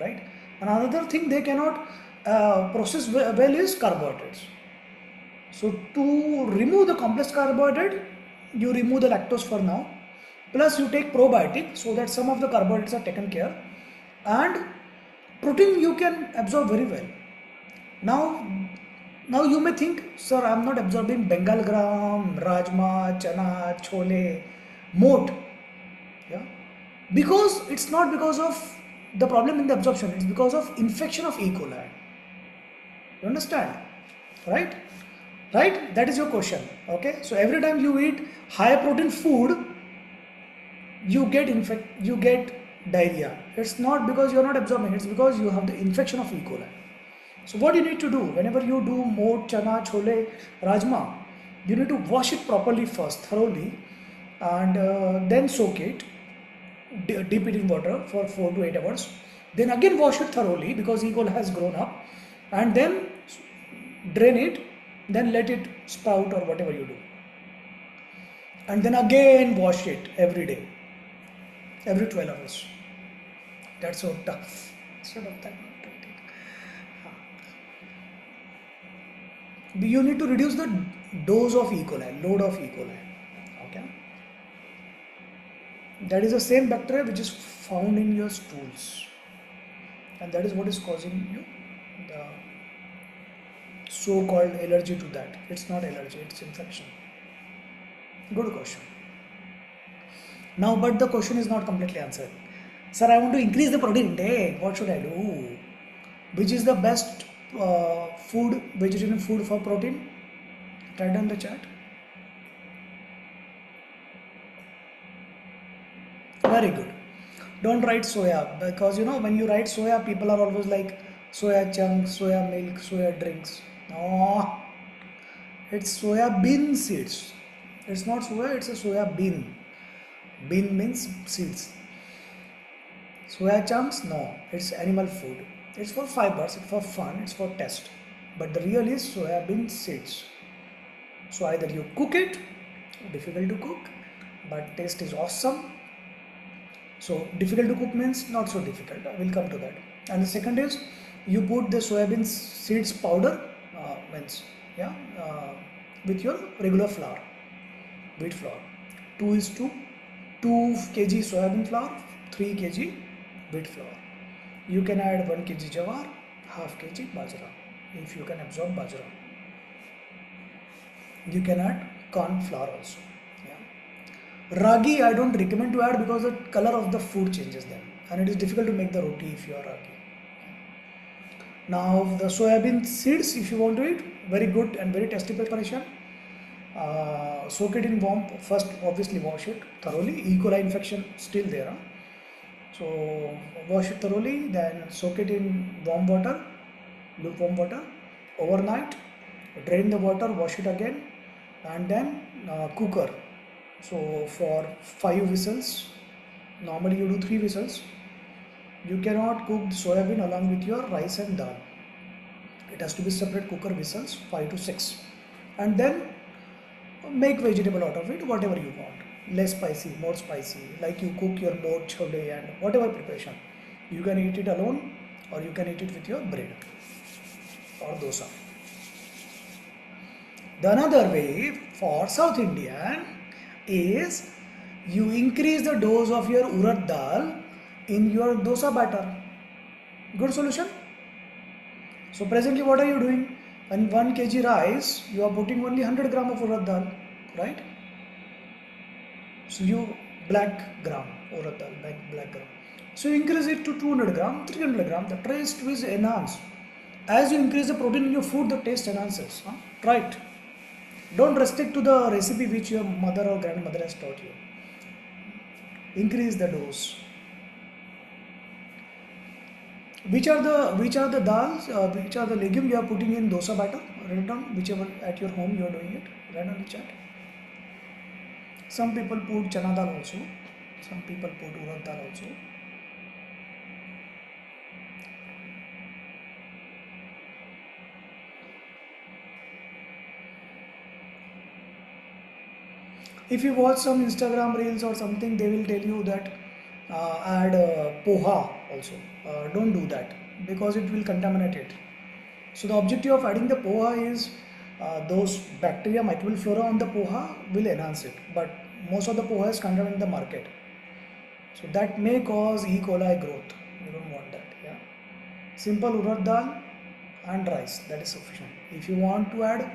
A: right? Another thing they cannot process well is carbohydrates. So to remove the complex carbohydrate, you remove the lactose for now. Plus you take probiotic so that some of the carbohydrates are taken care. And protein you can absorb very well. Now you may think, sir, I am not absorbing Bengal gram, rajma, chana, chole, moat. Yeah? Because it's not because of the problem in the absorption, it's because of infection of E. coli. You understand? Right? Right? That is your question. Okay? So every time you eat high protein food, you get diarrhea. It's not because you're not absorbing, it's because you have the infection of E. coli. So what you need to do, whenever you do moat, chana, chole, rajma, you need to wash it properly first, thoroughly, and then soak it, dip it in water for 4 to 8 hours. Then again wash it thoroughly because E. coli has grown up, and then drain it, then let it sprout or whatever you do. And then again wash it every day, every 12 hours. That's so tough. Instead of that, you need to reduce the dose of E. coli, load of E. coli. Okay. That is the same bacteria which is found in your stools, and that is what is causing you the so-called allergy to that. It's not allergy, it's infection. Good question. Now, but the question is not completely answered. Sir, I want to increase the protein intake. What should I do? Which is the best vegetarian food for protein? Write down the chat. Very good. Don't write soya, because when you write soya, people are always like soya chunks, soya milk, soya drinks. No, it's soya bean seeds. It's not soya, it's a soya bean. Bean means seeds. Soya chunks, no, it's animal food. It's for fibers, it's for fun, it's for taste. But the real is soya bean seeds. So either you cook it, difficult to cook, but taste is awesome. So difficult to cook means not so difficult. I will come to that. And the second is you put the soybean seeds powder, with your regular flour, wheat flour, 2:1 2 kg soybean flour, 3 kg wheat flour. You can add 1 kg jawar, half kg bajra if you can absorb bajra. You can add corn flour also. Yeah. Ragi I don't recommend to add because the color of the food changes them and it is difficult to make the roti if you are ragi. Now the soybean seeds, if you want to eat, very good and very tasty preparation. Soak it in warm, first obviously wash it thoroughly. E. coli infection still there. Huh? So wash it thoroughly, then soak it in warm water, lukewarm water, overnight. Drain the water, wash it again, and then cooker. So for 5 whistles, normally you do 3 whistles. You cannot cook the soybean along with your rice and dal. It has to be separate cooker whistles, 5 to 6. And then make vegetable out of it, whatever you want. Less spicy, more spicy, like you cook your more chole and whatever preparation. You can eat it alone or you can eat it with your bread or dosa. The another way for South Indian is you increase the dose of your urad dal in your dosa batter. Good solution. So presently what are you doing? In 1 kg rice, you are putting only 100 gram of urad dal, right? So you black gram urad dal, black gram. So you increase it to 200 gram, 300 gram. The taste is enhanced. As you increase the protein in your food, the taste enhances. Huh? Try it. Don't restrict to the recipe which your mother or grandmother has taught you. Increase the dose. Which are the dals, which are the legumes you are putting in dosa batter? Write down whichever at your home you are doing it. Write down the chat. Some people put chana dal also. Some people put urad dal also. If you watch some Instagram reels or something, they will tell you that add poha also. Don't do that because it will contaminate it. So the objective of adding the poha is those bacteria, microbial flora on the poha will enhance it. But most of the poha is contaminated in the market. So that may cause E. coli growth. You don't want that. Yeah. Simple urad dal and rice, that is sufficient. If you want to add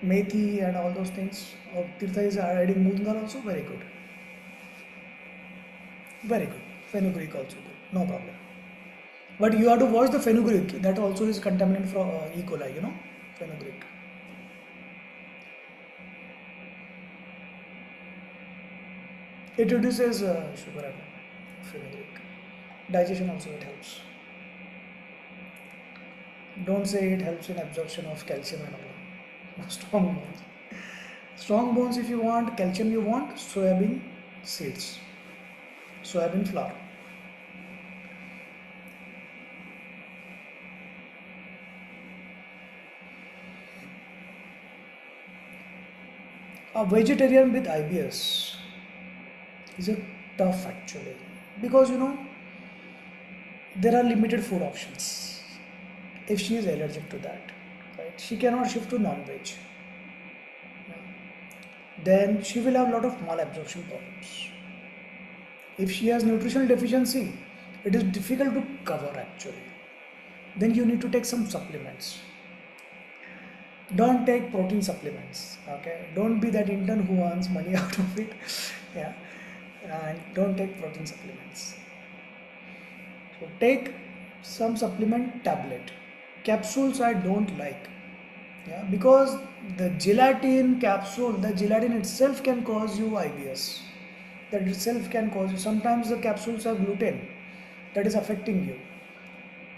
A: methi and all those things, or Tirtha is adding moong dal also, very good. Very good. Fenugreek also good. No problem. But you have to watch the fenugreek. That also is contaminant from E. coli, you know, fenugreek. It reduces sugar and fenugreek. Digestion also it helps. Don't say it helps in absorption of calcium and all. Strong bones. Strong bones if you want, calcium you want, soybean seeds. Soybean flour. A vegetarian with IBS is a tough actually because you know there are limited food options. If she is allergic to that, right, she cannot shift to non-veg. Then she will have a lot of malabsorption problems. If she has nutritional deficiency, it is difficult to cover actually. Then you need to take some supplements. Don't take protein supplements, okay? Don't be that intern who earns money out of it, yeah. And don't take protein supplements. So take some supplement tablet. Capsules I don't like, yeah, because the gelatin capsule, the gelatin itself can cause you IBS. That itself can cause you. Sometimes the capsules have gluten that is affecting you.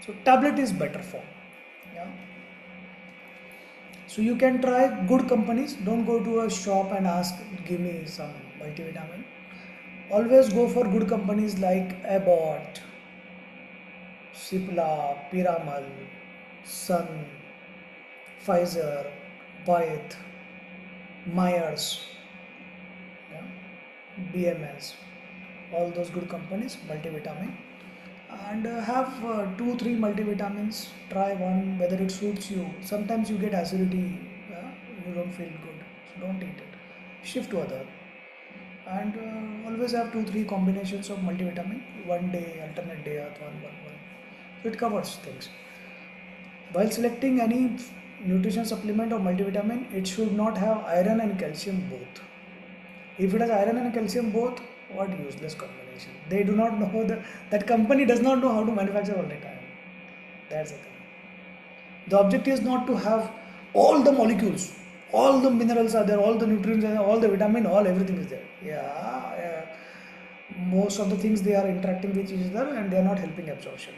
A: So tablet is better for, yeah. So you can try good companies. Don't go to a shop and ask, give me some multivitamin. Always go for good companies like Abbott, Cipla, Piramal, Sun, Pfizer, Wyeth, Myers, yeah, BMS, all those good companies, multivitamin, and have 2-3 multivitamins. Try one whether it suits you. Sometimes you get acidity, yeah, you don't feel good, so don't eat it. Shift to other. and always have 2-3 combinations of multivitamin, one day, alternate day, or one. So it covers things. While selecting any nutrition supplement or multivitamin, it should not have iron and calcium both. If it has iron and calcium both, what useless combination. They do not know that company does not know how to manufacture all the time. That's the thing. The objective is not to have all the molecules, all the minerals are there, all the nutrients are there, all the vitamin, all everything is there. Yeah, most of the things they are interacting with each other and they are not helping absorption.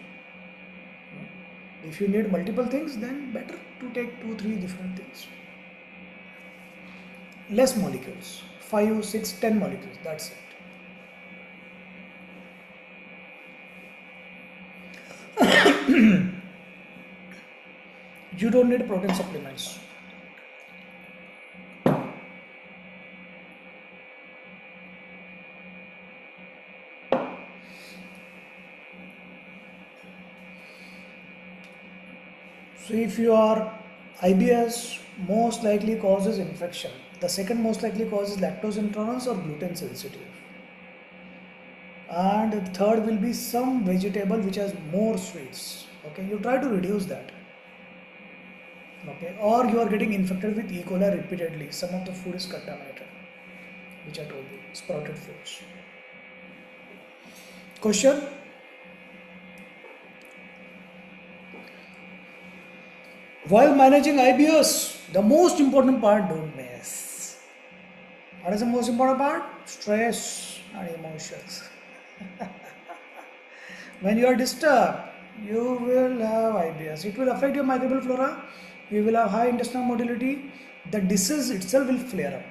A: If you need multiple things, then better to take 2-3 different things. Less molecules, 5, 6, 10 molecules, that's it. You don't need protein supplements. So if you are IBS, most likely causes infection. The second most likely cause is lactose intolerance or gluten sensitive. And the third will be some vegetable which has more sweets. Okay, you try to reduce that. Okay, or you are getting infected with E. coli repeatedly. Some of the food is contaminated, which I told you, sprouted foods. Question? While managing IBS, the most important part, don't miss. What is the most important part? Stress and emotions. When you are disturbed, you will have IBS. It will affect your microbial flora. You will have high intestinal motility. The disease itself will flare up.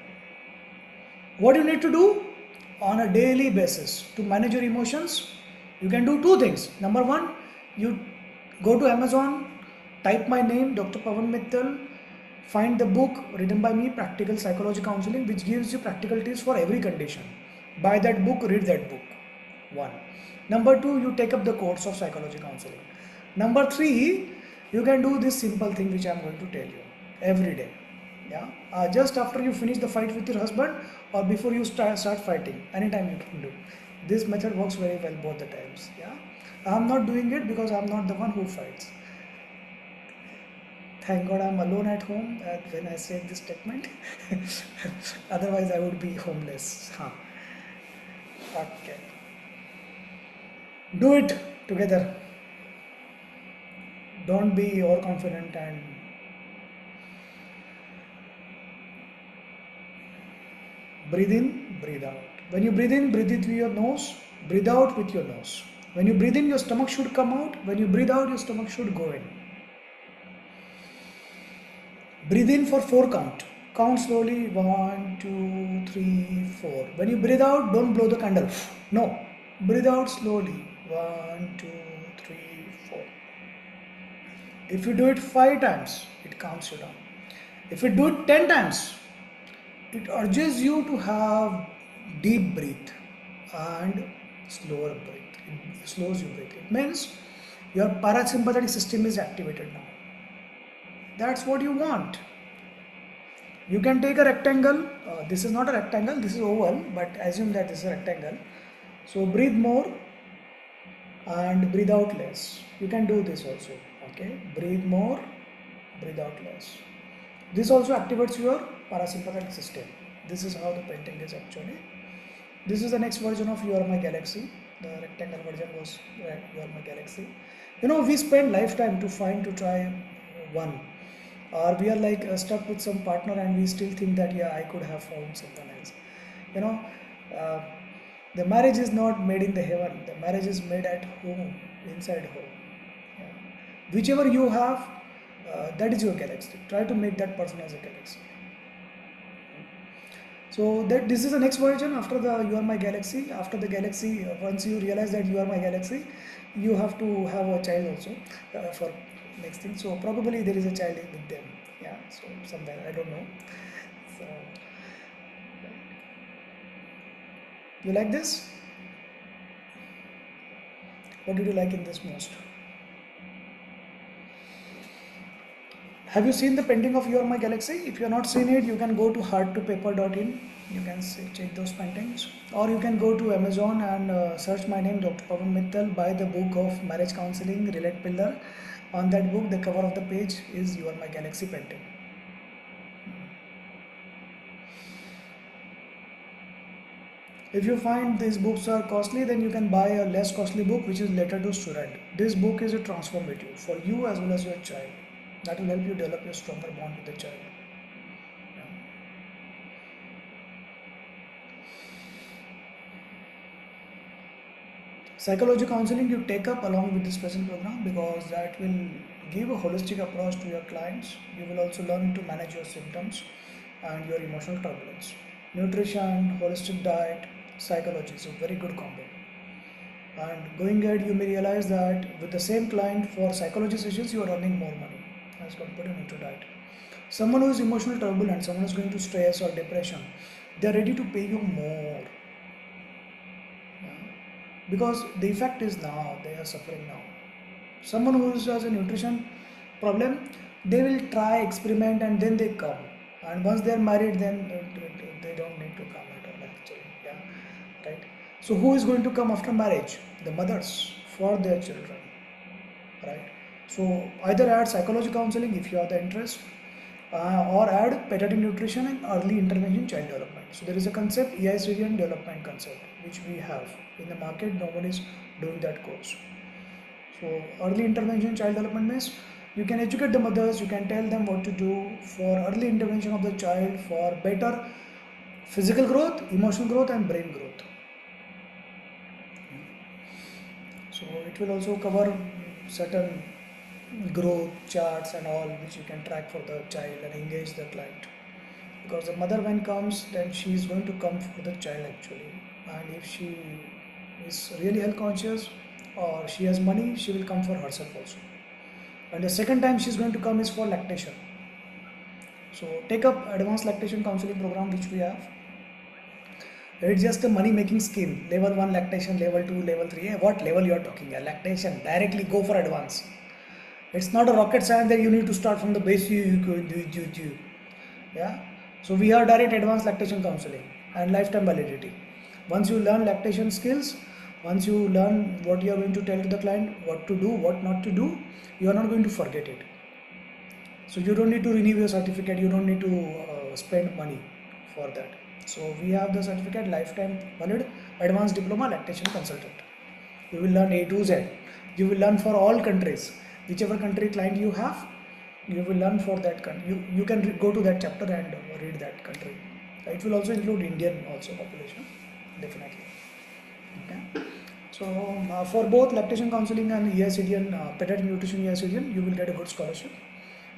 A: What you need to do on a daily basis to manage your emotions? You can do 2 things. Number 1, you go to Amazon, type my name, Dr. Pawan Mittal, find the book written by me, Practical Psychology Counseling, which gives you practical tips for every condition. Buy that book, read that book. 1. Number 2, you take up the course of psychology counseling. Number 3, you can do this simple thing which I am going to tell you every day. Yeah, just after you finish the fight with your husband or before you start fighting, anytime you can do. This method works very well both the times. Yeah, I am not doing it because I am not the one who fights. Thank God I am alone at home when I say this statement. Otherwise I would be homeless. Okay. Do it together. Don't be overconfident and breathe in, breathe out. When you breathe in, breathe it with your nose. Breathe out with your nose. When you breathe in, your stomach should come out. When you breathe out, your stomach should go in. Breathe in for 4 count. Count slowly. 1, 2, 3, 4. When you breathe out, don't blow the candle. No. Breathe out slowly. 1, 2, 3, 4. If you do it 5 times, it calms you down. If you do it 10 times, it urges you to have deep breath and slower breath. It slows your breath. It means your parasympathetic system is activated now. That's what you want. You can take a rectangle. This is not a rectangle, this is oval, but assume that this is a rectangle. So breathe more and breathe out less. You can do this also. Okay, breathe more, breathe out less. This also activates your parasympathetic system. This is how the painting is actually. This is the next version of You Are My Galaxy. The rectangle version was You Are My Galaxy. You know, we spend lifetime to try one. Or we are like stuck with some partner and we still think that, yeah, I could have found someone else. You know, the marriage is not made in the heaven. The marriage is made at home, inside home. Yeah. Whichever you have, that is your galaxy. Try to make that person as a galaxy. So this is the next version after the You Are My Galaxy. After the galaxy, once you realize that you are my galaxy, you have to have a child also for next thing. So probably there is a child with them. Yeah. So somewhere, I don't know. So you like this? What did you like in this most? Have you seen the painting of You Are My Galaxy? If you have not seen it, you can go to hearttopaper.in You can check those paintings, or you can go to Amazon and search my name, Dr. Pawan Mittal. Buy the book of marriage counseling, Relate Pillar. On that book, the cover of the page is "You Are My Galaxy" painting. If you find these books are costly, then you can buy a less costly book which is Letter to Student. This book is a transformative for you as well as your child. That will help you develop a stronger bond with the child. Psychology counseling you take up along with this present program, because that will give a holistic approach to your clients. You will also learn to manage your symptoms and your emotional turbulence. Nutrition, holistic diet, psychology is a very good combo. And going ahead, you may realize that with the same client for psychology sessions, you are earning more money as compared to nutri diet. Someone who is emotional turbulent, someone who is going to stress or depression, they are ready to pay you more. Because the effect is now, they are suffering now. Someone who has a nutrition problem, they will try, experiment, and then they come. And once they are married, then they don't need to come at all actually. Yeah, right. So who is going to come after marriage? The mothers for their children, right? So either add psychology counseling if you have the interest, or add pediatric nutrition and early intervention child development. So there is a concept, EICDN development concept, which we have in the market. No one is doing that course. So early intervention child development means you can educate the mothers, you can tell them what to do for early intervention of the child for better physical growth, emotional growth, and brain growth. So it will also cover certain growth charts and all which you can track for the child and engage the client, because the mother when comes, then she is going to come for the child actually. And if she is really health conscious or she has money, she will come for herself also. And the second time she is going to come is for lactation. So take up advanced lactation counseling program which we have. It's just a money making scheme. Level 1 lactation, level 2, level 3. What level you are talking? Lactation, directly go for advance. It's not a rocket science that you need to start from the base. Yeah. So we have direct advanced lactation counseling and lifetime validity. Once you learn lactation skills, once you learn what you are going to tell to the client, what to do, what not to do, you are not going to forget it. So you don't need to renew your certificate. You don't need to spend money for that. So we have the certificate, lifetime valid advanced diploma lactation consultant. You will learn A to Z. You will learn for all countries. Whichever country client you have, you will learn for that country. You can go to that chapter and read that country. It will also include Indian also population, definitely. Okay. So for both lactation counseling and EICDN, pediatric nutrition EICDN, you will get a good scholarship.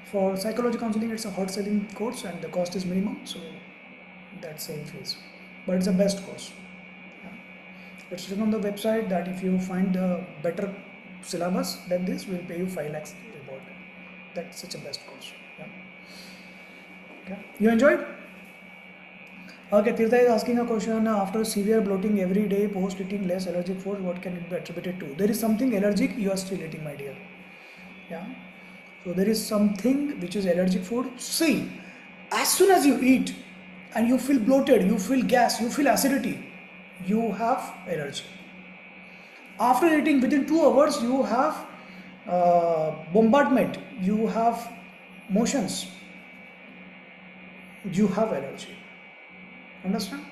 A: For psychology counseling, it's a hot selling course and the cost is minimum, so that's same fees. But it's the best course. It's written on the website that if you find a better syllabus than this, we'll pay you 5 lakhs reward. That's such a best course. Yeah. Okay. You enjoyed? Okay, Tirtha is asking a question. After severe bloating every day, post eating less allergic food, what can it be attributed to? There is something allergic you are still eating, my dear. Yeah. So there is something which is allergic food. See, as soon as you eat and you feel bloated, you feel gas, you feel acidity, you have allergy. After eating within 2 hours, you have bombardment, you have motions, you have allergy. Understand?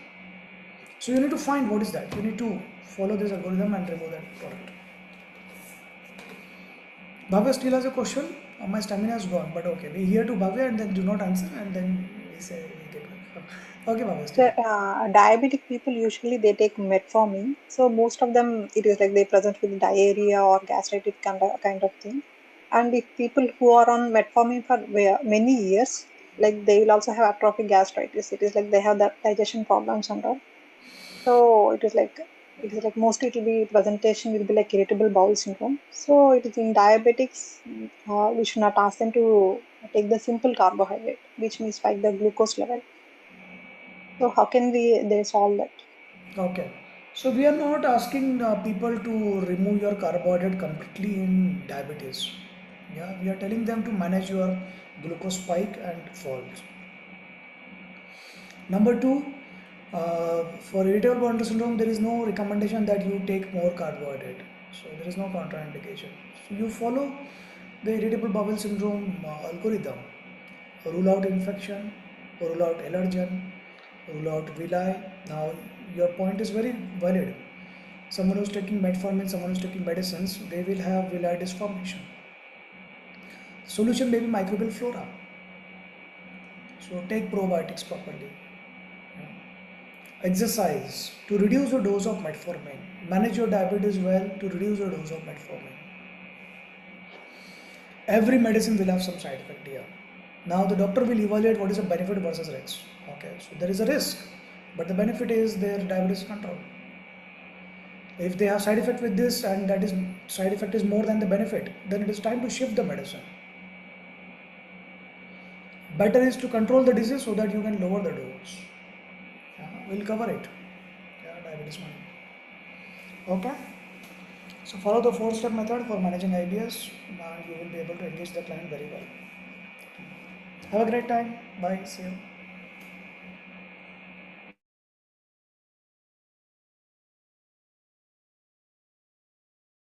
A: So you need to find what is that. You need to follow this algorithm and remove that product. Bhavya still has a question. My stamina is gone, but okay. We hear to Bhavya and then do not answer, and then we say we get back. Okay, Bhavya.
B: So, diabetic people usually they take metformin. So most of them it is like they present with diarrhea or gastritis kind of thing. And if people who are on metformin for many years, like they will also have atrophic gastritis. It is like they have that digestion problems and all. So it is like mostly it will be presentation will be like irritable bowel syndrome. So it is in diabetics, we should not ask them to take the simple carbohydrate, which means spike the glucose level. So how can they solve that?
A: Okay. So we are not asking people to remove your carbohydrate completely in diabetes. Yeah, we are telling them to manage your glucose spike and falls. Number two, For irritable bowel syndrome, there is no recommendation that you take more carbohydrate. So there is no contraindication. So you follow the irritable bowel syndrome algorithm. Rule out infection, rule out allergen, rule out villi. Now your point is very valid. Someone who's taking metformin, someone who's taking medicines, they will have villi disformation. Solution may be microbial flora. So take probiotics properly. Exercise to reduce the dose of metformin. Manage your diabetes well to reduce the dose of metformin. Every medicine will have some side effect here. Now the doctor will evaluate what is the benefit versus risk. Okay, so there is a risk, but the benefit is their diabetes control. If they have side effect with this and that is side effect is more than the benefit, then it is time to shift the medicine. Better is to control the disease so that you can lower the dose. We'll cover it. Diabetes money. Okay. So follow the 4-step method for managing IBS and you will be able to engage the client very well. Have a great time. Bye. See you.